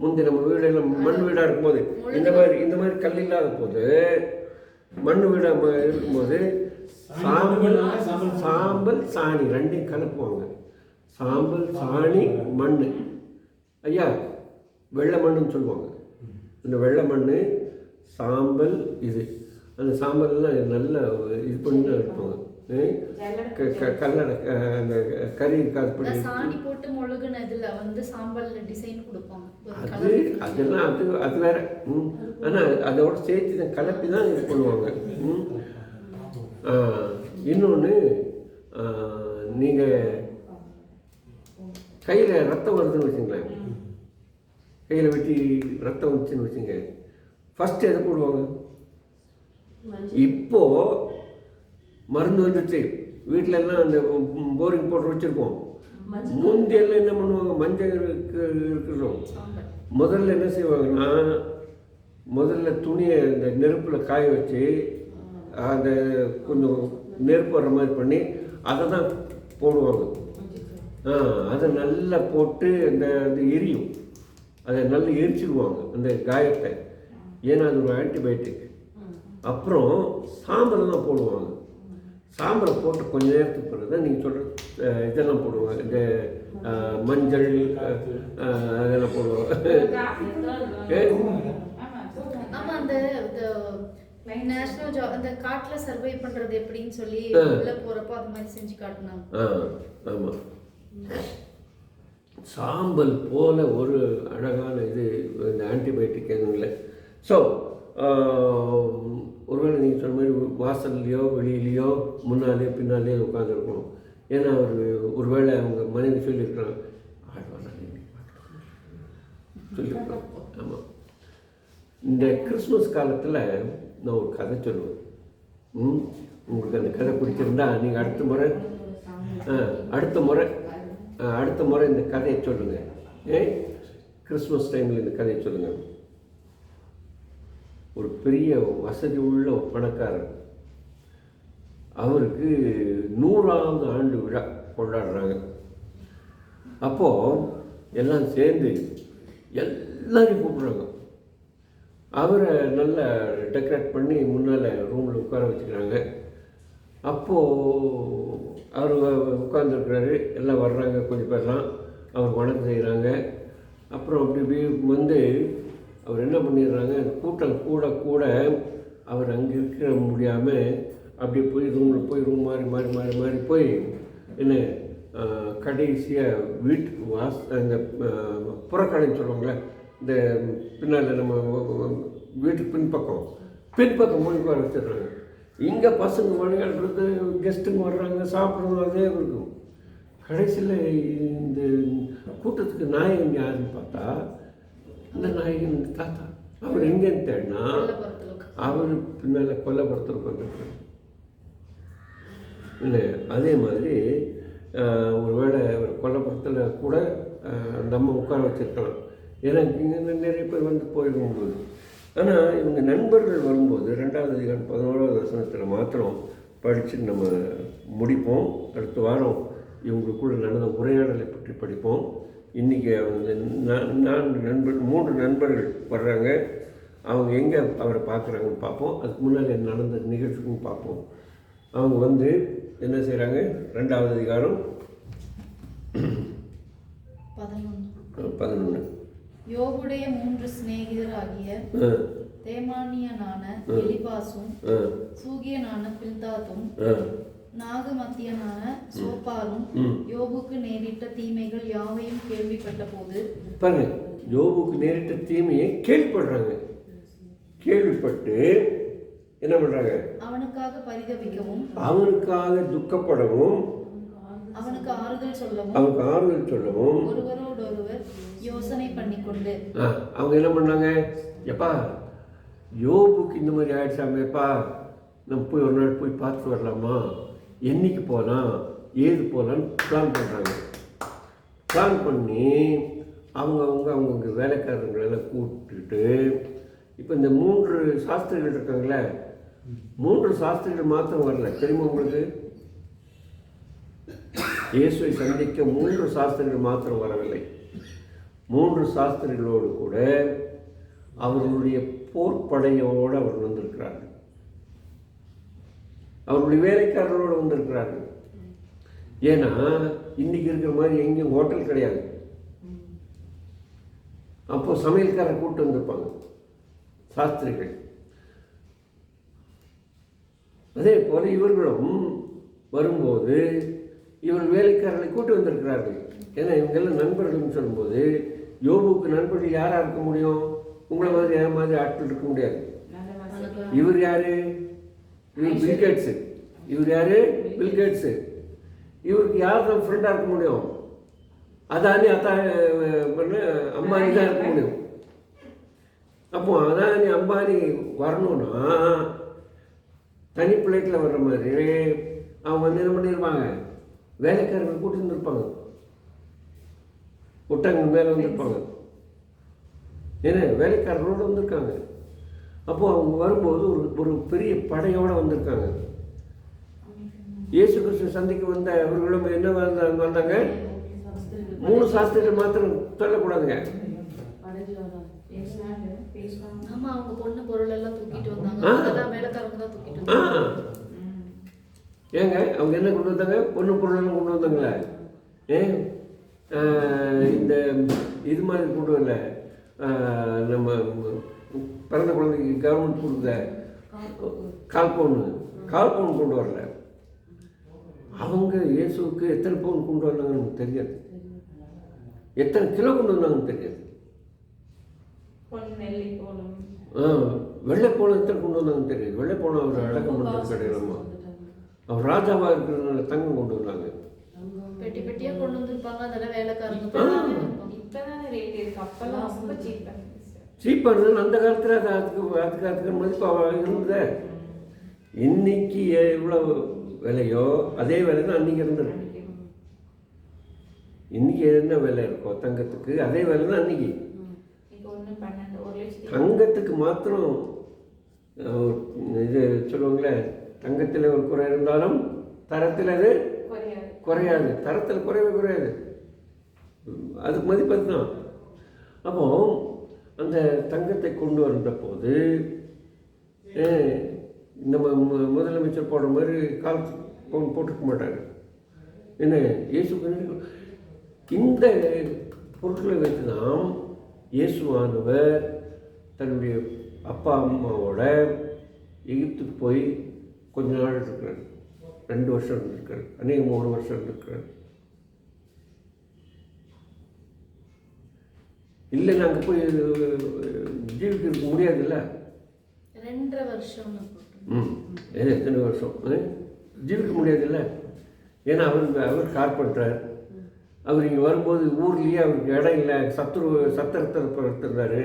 S2: முந்தி நம்ம வீடெல்லாம் மண் வீடாக இருக்கும்போது இந்த மாதிரி கல் இல்லாத போது மண் வீடாக இருக்கும்போது சாம்பல் சாணி ரெண்டையும் கலப்புவாங்க. சாம்பல் சாணி மண், ஐயா வெள்ளை மண்ணுன்னு சொல்லுவாங்க. இந்த வெள்ளை மண் சாம்பல் இது அந்த சாம்பல்லாம் நல்லா இது பண்ணி தான் இருப்பாங்க. கல்லடை அந்த கறி காசு
S3: சாணி போட்டு மொழுகுனதுல வந்து சாம்பல் டிசைன் கொடுப்பாங்க.
S2: அதெல்லாம் அது வேற. ஆனால் அதோட சேர்த்து தான் கலப்பி தான் இது பண்ணுவாங்க. இன்னொன்று, நீங்கள் கையில் ரத்தம் வருதுன்னு வச்சுங்களேன், கையில் வெட்டி ரத்தம் வந்துச்சுன்னு வச்சுங்க, ஃபஸ்ட்டு எதை போடுவாங்க? இப்போது மருந்து வந்துச்சு, வீட்டில எல்லாம் அந்த போரிங் போட்டு வச்சுருக்கோம். முந்தியெல்லாம் என்ன பண்ணுவாங்க? மஞ்சள் இருக்கிறோம். முதல்ல என்ன செய்வாங்கன்னா, முதல்ல துணியை இந்த நெருப்பில் காய வச்சு அதை கொஞ்சம் நெருப்பு வர்ற மாதிரி பண்ணி அதை தான் போடுவாங்க. அதை நல்லா போட்டு அந்த எரியும், அதை நல்லா எரிச்சிடுவாங்க அந்த காயத்தை. ஏன்னா அது ஒரு ஆன்டிபயோட்டிக். அப்புறம் சாம்பலை தான் போடுவாங்க. சாம்பலை போட்டு கொஞ்ச நேரத்துக்கு பிறகு தான் நீங்கள் சொல்கிற இதெல்லாம் போடுவாங்க. இந்த மஞ்சள் அதெல்லாம் போடுவாங்க.
S3: ஆமாம், அந்த நேஷனல் ஜாப் அந்த காட்டில் சர்வை பண்ணுறது எப்படின்னு சொல்லி உள்ளே போகிறப்போ அது மாதிரி செஞ்சு காட்டினாங்க.
S2: ஆமாம், சாம்பல் போல ஒரு அழகான இது இந்த ஆன்டிபயோட்டிக் எதுவும் இல்லை. ஸோ ஒருவேளை நீங்கள் சொன்ன மாதிரி வாசல்லையோ வெளியிலையோ முன்னாலே பின்னாலே உட்காந்துருக்கணும். ஏன்னா ஒருவேளை அவங்க மனைவி சொல்லியிருக்கிறாங்க, சொல்லியிருக்கோம். ஆமாம், இந்த கிறிஸ்மஸ் காலத்தில் நான் ஒரு கதை சொல்லுவேன். உங்களுக்கு அந்த கதை பிடிச்சிருந்தா நீங்கள் அடுத்த முறை இந்த கதையை சொல்லுங்கள். கிறிஸ்மஸ் டைமில் இந்த கதையை சொல்லுங்கள். ஒரு பெரிய வசதி உள்ள ஒரு பணக்காரர், அவருக்கு 100வது ஆண்டு விழா கொண்டாடுறாங்க. அப்போது எல்லாம் சேர்ந்து எல்லாரையும் கூப்பிட்றாங்க. அவரை நல்லா டெக்கரேட் பண்ணி முன்னால் ரூமில் உட்கார வச்சுக்கிறாங்க. அப்போது அவர் உட்காந்துருக்கிறாரு, எல்லாம் வர்றாங்க, கொஞ்சம் பேர்லாம் அவர் வணக்கம் செய்கிறாங்க. அப்புறம் அப்படி வந்து அவர் என்ன பண்ணிடுறாங்க, அந்த கூட்டம் கூட அவர் அங்கே இருக்க முடியாமல் அப்படியே போய் ரூமில் போய் ரூம் மாறி போய் என்ன கடைசியாக வீட்டுக்கு அந்த புறக்கடைன்னு சொல்லுவாங்களே, இந்த பின்னால் நம்ம வீட்டுக்கு பின்பக்கம் போய் உட்கார வச்சிடுறாங்க. இங்கே பசங்க விளையாடுறது, கெஸ்ட்டுங்க வர்றாங்க, சாப்பிட்றது, அதே இருக்கும். கடைசியில் இந்த கூட்டத்துக்கு நாயகன் யாருன்னு பார்த்தா இந்த நாயகன் தாத்தா. அவர் எங்கேன்னு தேடினா அவர் பின்னால் கொல்லப்புறத்தில் உட்காந்துருக்காரு. இல்லை, அதே மாதிரி ஒருவேளை ஒரு கொல்லப்புறத்தில் கூட அந்த அம்மா உட்கார வச்சுருக்கலாம். ஏன்னா இங்கே நிறைய பேர் வந்து போயிருக்கும்போது. ஆனால் இவங்க நண்பர்கள் வரும்போது 2வது அதிகாரம் 11வது வசனத்தில் மாத்திரம் படித்து நம்ம முடிப்போம். அடுத்த வாரம் இவங்களுக்குள்ள நடந்த உரையாடலை பற்றி படிப்போம். இன்றைக்கி அவங்க 3 நண்பர்கள் வர்றாங்க. அவங்க எங்கே அவரை பார்க்குறாங்கன்னு பார்ப்போம். அதுக்கு முன்னாடி நடந்த நிகழ்ச்சிக்கும் பார்ப்போம். அவங்க வந்து என்ன செய்கிறாங்க? 2வது அதிகாரம் 11.
S3: யோபுடைய 3 சிநேகிதராகிய தேமானியனான எலிபாசும் சூகியனான பில்தாதும் நாகமத்தியனான சோப்பாரும் யோபுக்கு நேரிட்ட தீமைகள் யாவையும் கேள்விப்பட்ட போது
S2: பாருங்க, யோபுக்கு நேரிட்ட தீமையை கேள்விப்பட்டு என்ன பண்றாங்க?
S3: அவனுக்காக பரிதபிக்கவும்,
S2: அவனுக்காக துக்கப்படவும்,
S3: அவனுக்கு ஆறுதல்
S2: சொல்லவும்
S3: ஒருவரோடொருவர் யோசனை பண்ணிக்கொண்டு
S2: அவங்க என்ன பண்ணாங்க? எப்பா யோபுக்கு இந்த மாதிரி ஆயிடுச்சாமேப்பா, நம்ம போய் ஒரு நாள் போய் பார்த்து வரலாமா? என்னைக்கு போகலாம்? ஏது போகலான்னு பிளான் பண்ணுறாங்க. பிளான் பண்ணி அவங்கவுங்க வேலைக்காரங்களெல்லாம் கூப்பிட்டுட்டு இப்போ இந்த 3 சாஸ்திரிகள் இருக்காங்களே, 3 சாஸ்திரிகள் மாத்திரம் வரல. தெரியுமா உங்களுக்கு? இயேசுவை சந்திக்க 3 சாஸ்திரிகள் மாத்திரம் வரவில்லை. 3 சாஸ்திரிகளோடு கூட அவர்களுடைய போர்ப்படையோடு அவர் வந்திருக்கிறார்கள். அவருடைய வேலைக்காரர்களோடு வந்திருக்கிறார்கள். ஏன்னா இன்னைக்கு இருக்கிற மாதிரி எங்கேயும் ஹோட்டல் கிடையாது. அப்போ சமையல்காரரை கூப்பிட்டு வந்திருப்பாங்க சாஸ்திரிகள். அதே போல இவர்களும் வரும்போது இவர் வேலைக்காரர்களை கூட்டு வந்திருக்கிறார்கள். ஏன்னா இவங்கெல்லாம் நண்பர்கள்னு சொல்லும்போது யோபுக்கு நண்பர்கள் யாராக இருக்க முடியும்? உங்களை மாதிரி மாதிரி ஆட்கள் இருக்க முடியாது. இவர் யாரு? இவர் பில்கேட்ஸு. இவர் யாரு? பில்கேட்ஸு. இவருக்கு யார் தான் ஃப்ரெண்டாக இருக்க முடியும்? அதானி அம்பானி தான் இருக்க முடியும். அப்போ அதானி அம்பானி வரணும்னா தனி பிள்ளைட்டில் வர்ற மாதிரி அவங்க வந்து என்ன பண்ணியிருப்பாங்க? வேலைக்காரர்கள் கூட்டி வந்துருப்பாங்க, ஒட்டங்க மேலே வந்திருப்பாங்க. ஏன்னா வேலைக்காரர்களோடு வந்திருக்காங்க. அப்போது அவங்க வரும்போது ஒரு பெரிய படையோடு வந்திருக்காங்க. இயேசு கிறிஸ்து சந்திக்க வந்த அவர்களும் என்ன வந்தாங்க? 3 சாஸ்திரிகள் மாத்திரம் சொல்லக்கூடாதுங்க.
S3: ஆமா, அவங்க பொண்ணு பொருள் எல்லாம் தூக்கிட்டு வந்தாங்க. வேலைக்காரங்க தான் தூக்கிட்டு வந்தாங்க.
S2: ஏங்க அவங்க என்ன கொண்டு வந்தாங்க? பொண்ணு பொருள் எல்லாம் கொண்டு வந்தாங்களே. இந்த இது மாதிரி கொண்டு வரல. நம்ம பிறந்த குழந்தைக்கு கவர்மெண்ட் கொடுத்த கால் பவுன் கொண்டு வரல. அவங்க இயேசுக்கு எத்தனை பவுன் கொண்டு வந்தாங்கன்னு நமக்கு தெரியாது. எத்தனை கிலோ கொண்டு வந்தாங்கன்னு தெரியாது. வெள்ளைப்போனம் எத்தனை கொண்டு வந்தாங்கன்னு தெரியாது. வெள்ளைப்போனம் அவர் அடக்கம் பண்ணுறது கிடையாதுமா. அவர் ராஜாவாக இருக்கிறதுனால தங்கம் கொண்டு வந்தாங்க.
S3: பெட்டி பெட்டியா கொண்டு வந்திருப்பாங்க. அதெல்லாம் வேலைக்காரங்க
S2: சீப்பாக இருந்தது. அந்த காலத்தில் அதுக்கு மதிப்பாக இருந்தது. இன்னைக்கு எவ்வளோ விலையோ அதே விலை தான் அன்றைக்கி இருந்தது. இன்றைக்கி என்ன விலை இருக்கோ தங்கத்துக்கு அதே விலை தான் அன்றைக்கி. தங்கத்துக்கு மாத்திரம் இது சொல்லுவாங்களே, தங்கத்தில் ஒரு குறை இருந்தாலும் தரத்தில் அது குறையாது. தரத்தில் குறைவே குறையாது. அதுக்கு மதிப்பு தான். அப்போ அந்த தங்கத்தை கொண்டு வந்த போது நம்ம முதலமைச்சர் போடுற மாதிரி கால் பவுன் போட்டுக்க மாட்டாங்க. என்ன இயேசு இந்த பொருட்களை வைத்து தான் இயேசுவானவர் தன்னுடைய அப்பா அம்மாவோட எகிப்துக்கு போய் கொஞ்ச நாள் இருக்கிறார். 2 வருஷம் இருந்திருக்காரு. அநேகம் 3 வருஷம் இருந்திருக்கிறார். இல்லை நாங்கள் போய் ஜீவிக்கிறதுக்கு முடியாதுல்ல.
S3: 2.5 வருஷம்.
S2: எத்தனை வருஷம் ஜீவிக்க முடியாதுல்ல. ஏன்னா அவர் கார்பெண்டர். அவர் இங்கே வரும்போது ஊர்லேயே அவருக்கு இடம் இல்லை. சத்திரத்தில் படுத்திருந்தார்.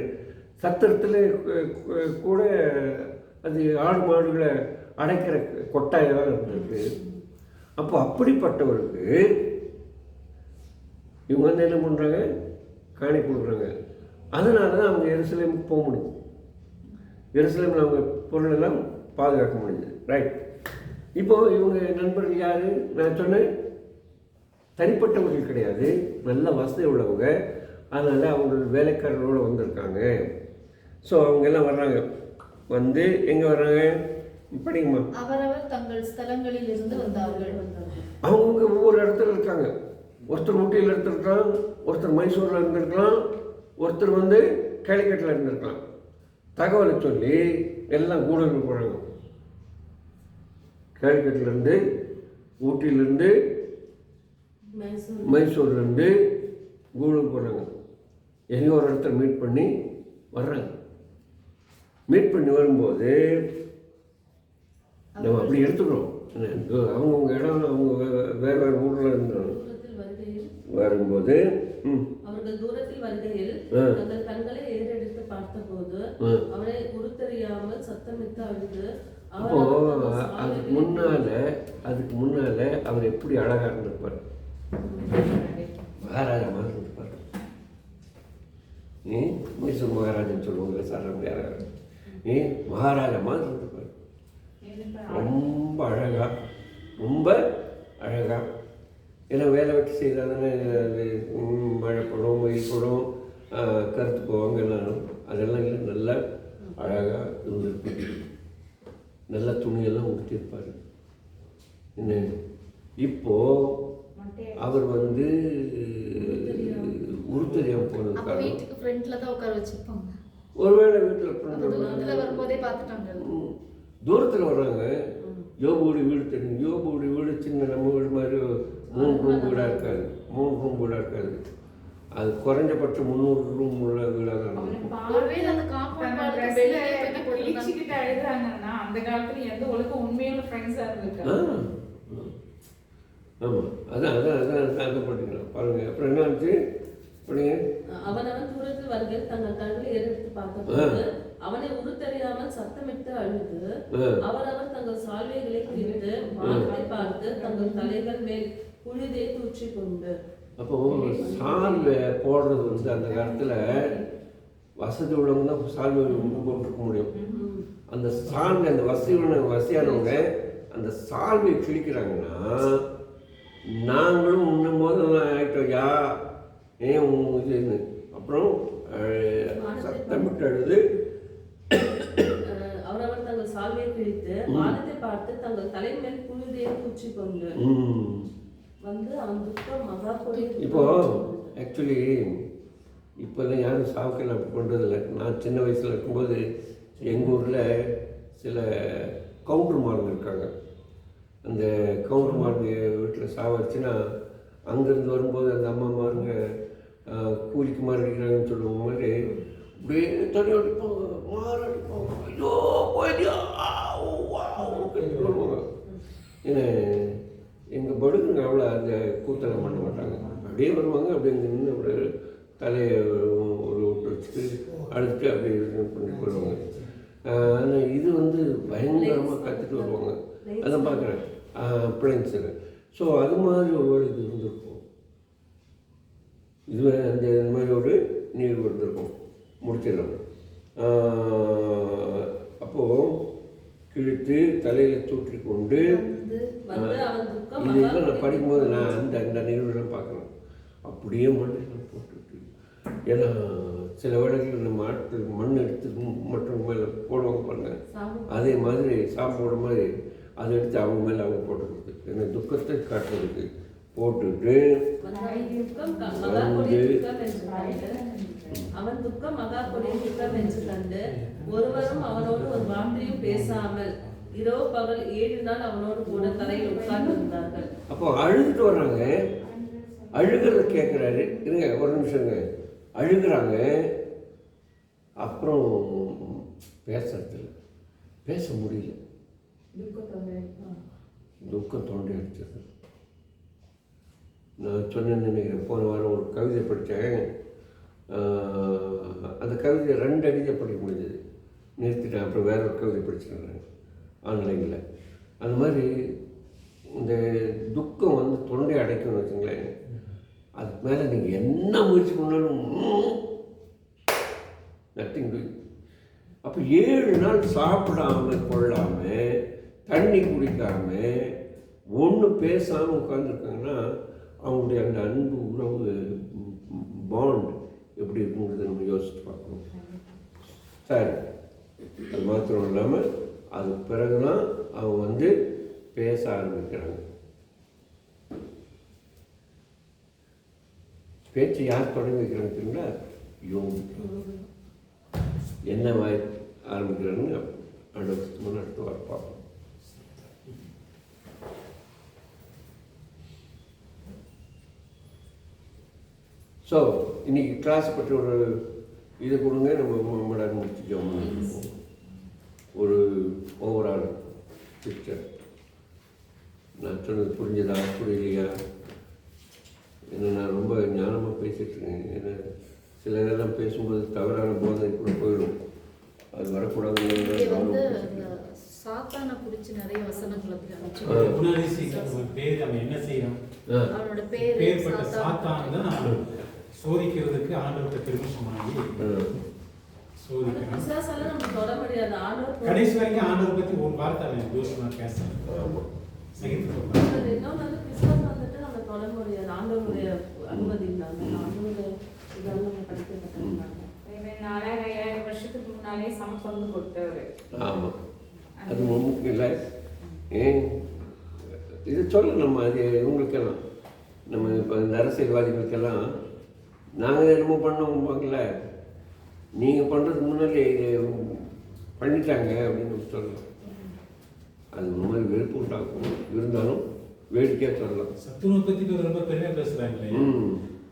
S2: சத்திரத்தில் கூட அது ஆடு மாடுகளை அடைக்கிற கொட்டாயெல்லாம் இருந்திருக்கு. அப்போ அப்படிப்பட்டவருக்கு இவங்க வந்து என்ன பண்ணுறாங்க? காணி கொடுக்குறாங்க. அதனால தான் அவங்க எருசலேமுக்கு போக முடியும். எருசலேமில் அவங்க பொருளெல்லாம் பாதுகாக்க முடியுது. ரைட். இப்போது இவங்க நண்பர்கள் யார்? நான் சொன்னேன் தனிப்பட்டவர்கள் கிடையாது, நல்ல வசதி உள்ளவங்க. அதனால் அவங்க வேலைக்காரர்களோடு வந்திருக்காங்க. ஸோ அவங்க எல்லாம் வர்றாங்க. வந்து எங்கே வர்றாங்க? படிங்கம்மா.
S3: அவரவர் தங்கள் ஸ்தலங்களில் இருந்து வந்தார்கள்.
S2: அவங்கவுங்க ஒவ்வொரு இடத்துல இருக்காங்க. ஒருத்தர் ஊட்டியில் இருந்திருக்கலாம், ஒருத்தர் மைசூரில் இருந்திருக்கலாம், ஒருத்தர் வந்து கேலிக்கட்டில் இருந்திருக்கலாம். தகவலை சொல்லி எல்லாம் கூடலுக்கு போகிறாங்க. கேலிக்கட்டிலேருந்து, ஊட்டியிலேருந்து, மைசூர்லேருந்து கூடலுக்கு போகிறாங்க. எங்கே ஒரு இடத்துல மீட் பண்ணி வர்றாங்க. மீட் பண்ணி வரும்போது நம்ம அப்படி எடுத்துக்கிறோம். அவங்கவுங்க இடம் அவங்க வேறு வேறு ஊரில் இருந்தாங்க. வரும்போது
S4: அவர்கள் தூரத்தில் வருகையில் தங்கள் கண்களை ஏறெடுத்து பார்த்தபோது அவரை உருத்தெரியாமல் சத்தமிட்டு அழுது
S2: அப்போ அதுக்கு முன்னால அவர் எப்படி அழகா இருந்திருப்பார், மகாராஜா மாதிரி இருந்திருப்பார். மைசூர் மகாராஜன் சொல்லுவாங்க சார், யாராவது மகாராஜா மாதிரி இருந்திருப்பார். ரொம்ப அழகா, ரொம்ப அழகா. ஏன்னா வேலை வெட்டி செய்தாதானே அது மழை படும், வெயில் படும், கருத்து போவாங்க எல்லாரும். அதெல்லாம் இல்லை, நல்லா அழகாக இருந்திருக்கு. நல்ல துணியெல்லாம் உடுத்திருப்பார். என்ன இப்போ அவர் வந்து உருத்தறியாம போனதுக்காக
S3: வீட்டுக்கு ஃப்ரண்ட்ல தான் உட்கார வச்சிருப்பாங்க.
S2: ஒருவேளை வீட்டில்
S3: வரும்போதே பார்த்துட்டாங்க.
S2: தூரத்தில் வர்றாங்க. யோபுடைய வீடு தெரியும். யோபுடைய வீடு சின்ன நம்ம வீடு மாதிரி 3 ரூம் வீடாக இருக்காது, 3 ரூம் வீடாக இருக்காது. அது குறைஞ்சபட்சம் 300 ரூம் உள்ள வீடாக தான் இருக்கும்.
S5: அழுகிறாங்கன்னா அந்த காலத்துல எந்த ஒழுக்கம் உண்மையான ஃப்ரெண்ட்ஸா இருந்திருக்காங்க.
S2: ஆமாம், அதான் பார்த்தீங்களா பாருங்க. அப்புறம் என்ன ஆச்சு பண்ணுங்க.
S4: அவனவன் தூரத்தில் வருகிற தங்கள் கண்களை எடுத்து பார்த்தபோது அவனை உருத்தறியாமல் சத்தமிட்டு அழுது அவரவர் தங்கள் சால்வைகளை கிழித்து வானத்தை பார்த்து தங்கள் தலைகள் மேல் புழுதியை தூற்றி கொண்டு. அப்போ
S2: சால்வை போடுறது வந்து அந்த காலத்தில் வசதி உள்ளவங்க தான் சால்வை போட்டுருக்க முடியும். அந்த சால்வை, அந்த வசதியானவங்க அந்த சால்வை கிழிக்கிறாங்கன்னா நாங்களும் முன்னும் போது ஆகிட்டோம். ஏன் இதுன்னு அப்புறம் சத்தமிட்டு அழுது
S4: அவரவர் தங்கள் சால்வையை கிழித்து வானத்தை பார்த்து தங்கள் தலைமேல் புழுதியை தூற்றி கொண்டு வந்து அவன் துக்கம் மகா கொடி.
S2: இப்போ ஆக்சுவலி இப்போல்லாம் யாரும் சாவுக்கெல்லாம் அப்படி பண்ணுறதில்லை. நான் சின்ன வயசில் இருக்கும்போது எங்கள் ஊரில் சில கவுண்டர் மாருங்க இருக்காங்க. அந்த கவுண்டர் மாருங்க வீட்டில் சாவச்சுன்னா அங்கேருந்து வரும்போது அந்த அம்மா மாருங்க கூலிக்கு மாறு அடிக்கிறாங்கன்னு சொல்லுவாங்க மாதிரி அப்படியே தண்ணி அடிப்பாங்க, மாறு அடிப்பாங்க. ஐயோ போயிடியா வருவாங்க. ஏன்னா எங்கள் படுக்குங்க அவ்வளோ அந்த கூத்தெல்லாம் பண்ண மாட்டாங்க. அப்படியே வருவாங்க, அப்படியே இங்கே நின்று அப்படியே தலையை ஒரு விட்டு வச்சுட்டு அழுதுட்டு அப்படியே பண்ணி போயிடுவாங்க. ஆனால் இது வந்து பயங்கரமாக கற்றுட்டு வருவாங்க. அதான் பார்க்குறேன் பிள்ளைங்க. ஸோ அது மாதிரி ஒரு வேலை இது இருந்திருக்கும். இது அந்த இந்த மாதிரி ஒரு நீர் வந்திருக்கும். முடிச்சிடலாம். அப்போது கிழித்து தலையில் தூற்றி கொண்டு இதெல்லாம் நான் படிக்கும்போது நான் அந்த நிகழ்வுலாம் பார்க்குறேன். அப்படியே மண்ணெல்லாம் போட்டுட்டு, ஏன்னா சில வேளைகளில் நம்ம ஆட்கள் மண் எடுத்து மற்றும் மேலே போடுவாங்க பாருங்க, அதே மாதிரி சாப்பிட மாதிரி அதை எடுத்து அவங்க மேலே அவங்க போட்டுக்கிறது. ஏன்னா துக்கத்தை காட்டுறதுக்கு போட்டுட்டு
S4: அவன் துக்கம் மகா கொடிய துக்கம் என்று கண்டு ஒருவரும் அவனோடு ஒரு வார்த்தையும் பேசாமல் இரவு பகல் 7 நாள் அவனோடு கூட தரையில் உட்கார்ந்து இருந்தார்கள்.
S2: அப்போ அழுதுட்டு வர்றாங்க, அழுகிறத கேட்குறாரு. இருங்க ஒரு நிமிஷங்க, அழுகிறாங்க. அப்புறம் பேசுறதில்ல, பேச முடியல, துக்கம் தோண்டி அடிச்சது. நான் சொன்னேன்னு நினைக்கிறேன், போன வாரம் ஒரு கவிதை படித்தேன். அந்த கவிதை 2 அடிக்க படிக்க முடிஞ்சது, நிறுத்திட்டேன். அப்புறம் வேற ஒரு கவிதை படிச்சுக்கிறேன் ஆன்லைனில். அந்த மாதிரி இந்த துக்கம் வந்து தொண்டை அடைக்கணும்னு வச்சுங்களேன், அதுக்கு மேலே நீங்கள் என்ன முயற்சி பண்ணாலும் நத்திங் டூ. அப்போ 7 நாள் சாப்பிடாமல் கொள்ளாமல் தண்ணி குடிக்காமல் ஒன்றும் பேசாமல் உட்காந்துருக்காங்கன்னா அவங்களுடைய அந்த அன்பு உறவு பாண்ட் எப்படி இருக்குங்கிறத நம்ம யோசிச்சு பார்க்கணும். சரி, அது மாத்திரம் இல்லாமல் அது பிறகுதான் அவங்க வந்து பேச ஆரம்பிக்கிறாங்க. பேச்சு யார் தொடங்கி வைக்கிறாங்க தெரியுங்களா? யோகி. என்ன வாய் ஆரம்பிக்கிறான்னு அடுத்து வர பார்ப்போம். ஸோ இன்னைக்கு கிளாஸ் பற்றி ஒரு இதை கொடுங்க, நம்ம மடங்கு முடிச்சுக்கோம். ஒரு ஓவரால் பிக்சர். நான் சொன்னது புரிஞ்சதா புரியலையா? ஏன்னா நான் ரொம்ப ஞானமாக பேசிட்டுருக்கேன். ஏன்னா சில நேரம் பேசும்போது தவறான போதை கூட போயிடும். அது வரக்கூடாதுன்னு
S3: சாத்தானை குறிச்சு நிறைய வசனங்கள் அதுல இருந்துச்சு.
S1: குணாதிசயம் பேர் அவன் என்ன செய்யறான்,
S3: அவனோட பேரு
S1: பேர்பட்ட
S3: சாத்தான்.
S1: சாத்தான் தான் நம்ம சோதிக்கிறதுக்கு ஆண்டவர்கிட்ட பெர்மிஷன் வாங்கி சோதிக்கிறான்.
S4: பிசாசால நம்ம தொட முடியாது. ஆண்டவர்
S1: கடைசி வரைக்கும் ஆண்டவர் பத்தி ஒரு வார்த்தை அவன் தோஷமா பேசுறான்.
S4: இன்னொன்று வந்து பிசாசு வந்துட்டு நம்ம தொட முடியாது. ஆண்டவருடைய அனுமதி இல்லாம ஆண்டவருடைய இதெல்லாம் நம்ம படிக்கப்பட்டிருக்காங்க.
S5: 4000 வருஷத்துக்கு முன்னாலே சமபங்கு கொடுத்தவர்.
S2: ஆமாம், அது முக்கியம் இல்லை. ஏன் இது சொல்லணும், அது இவங்களுக்கெல்லாம் நம்ம இப்போ இந்த அரசியல்வாதிகளுக்கெல்லாம் நாங்கள் என்னமோ பண்ணோம்பாங்கள, நீங்கள் பண்ணுறதுக்கு முன்னாடி பண்ணிட்டாங்க அப்படின்னு சொல்லலாம். அது ஒரு மாதிரி வெறுப்பு உண்டாக்கும். இருந்தாலும் வேடிக்கையாக சொல்லலாம்.
S1: சத்துணவு பத்தி இப்ப ரொம்ப பெருமையா பேசுறாங்க இல்லையா.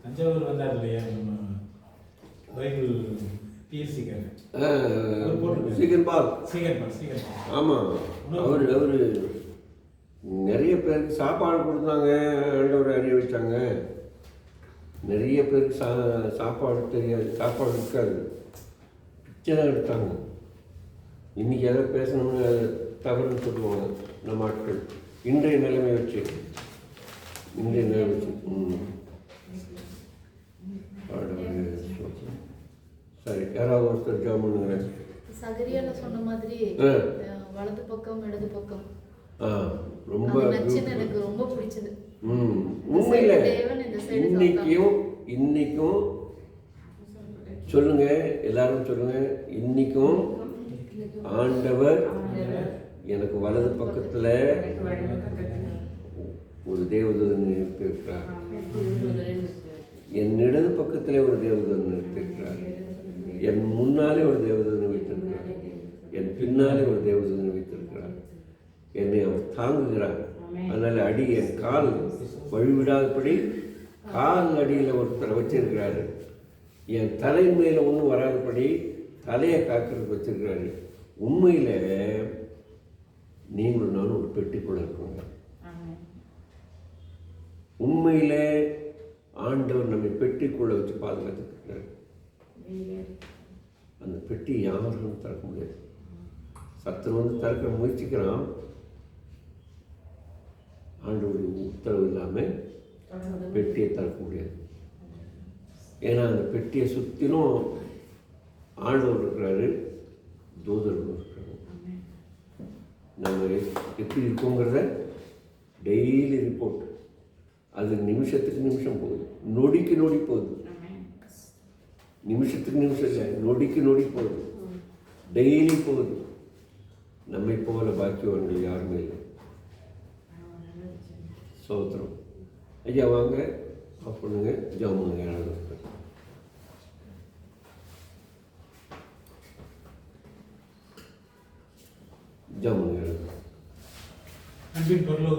S1: தஞ்சாவூர் வந்தார் இல்லையா நம்ம பைபிள் பிஎஸ்சிக்காரர்
S2: சீக்கிரம் பால்.
S1: சீக்கிரம்
S2: ஆமாம், அவர் நிறைய பேருக்கு சாப்பாடு கொடுத்தாங்க, ஆண்டவரை அறிய வச்சாங்க. நிறைய பேருக்கு சாப்பாடு தெரியாது, சாப்பாடு இருக்காது, பிச்சை தான் எடுத்தாங்க. இன்றைக்கி எதை பேசணும்னு அதை தவறுன்னு சொல்லுவாங்க நம்ம ஆட்கள். இன்றைய நிலைமை வச்சு சரி, யாராவது ஒருத்தர் ஜாம் பண்ணுங்கிறேன்.
S3: சகரியால சொன்ன மாதிரி வலது பக்கம் இடது பக்கம்
S2: ரொம்ப
S3: எனக்கு ரொம்ப பிடிச்சது.
S2: உண்மையில இன்னைக்கும் சொல்லுங்க, எல்லாரும் சொல்லுங்க, இன்னைக்கும் ஆண்டவர் எனக்கு வலது பக்கத்துல ஒரு தேவதூதன் நிறுத்திருக்கிறார், என் இடது பக்கத்திலே ஒரு தேவதூதன் நிறுத்திருக்கிறார், என் முன்னாலே ஒரு தேவதூதனை வைத்திருக்கிறார், என் பின்னாலே ஒரு தேவதூதனை வைத்திருக்கிறார். என்னை அவர் தாங்குகிறார். அதனால் என் கால் வழிவிடாதபடி கால் அடியில் ஒருத்தரை வச்சிருக்கிறாரு. என் தலை மேலே ஒன்றும் வராதபடி தலையை காக்கிறதுக்கு வச்சிருக்கிறாரு. உண்மையில் நீங்களும் நானும் ஒரு பெட்டிக்குள்ள இருக்கோங்க. உண்மையிலே ஆண்டவர் நம்மை பெட்டிக்குள்ள வச்சு பாதுகாத்துக்கிறார். அந்த பெட்டி யாரும் திறக்க முடியாது. சத்துரு வந்து திறக்க முயற்சிக்கிறான், ஆண்டவருடைய உத்தரவு இல்லாமல் பெட்டியை திறக்க முடியாது. ஏன்னா அந்த பெட்டியை சுற்றிலும் ஆண்டவர் இருக்கிறாரு, தூதர்கள் இருக்கிறாரு. நம்ம எப்படி இருக்கோங்கிறத டெய்லி ரிப்போர்ட். அது நிமிஷத்துக்கு நிமிஷம் போகுது, நொடிக்கு நொடி போகுது. நிமிஷத்துக்கு நிமிஷம் இல்லை, நொடிக்கு நொடி போகுது, டெய்லி போகுது. நம்மை போல பாக்கியவான்கள் யாருமே இல்லை. சோத்திரம். ஐயா வாங்க, ஆஃப் பண்ணுங்க, ஜாம் பண்ணுங்க. யாராவது ஜாம் பண்ணுங்க.
S1: அன்பின் பரலோக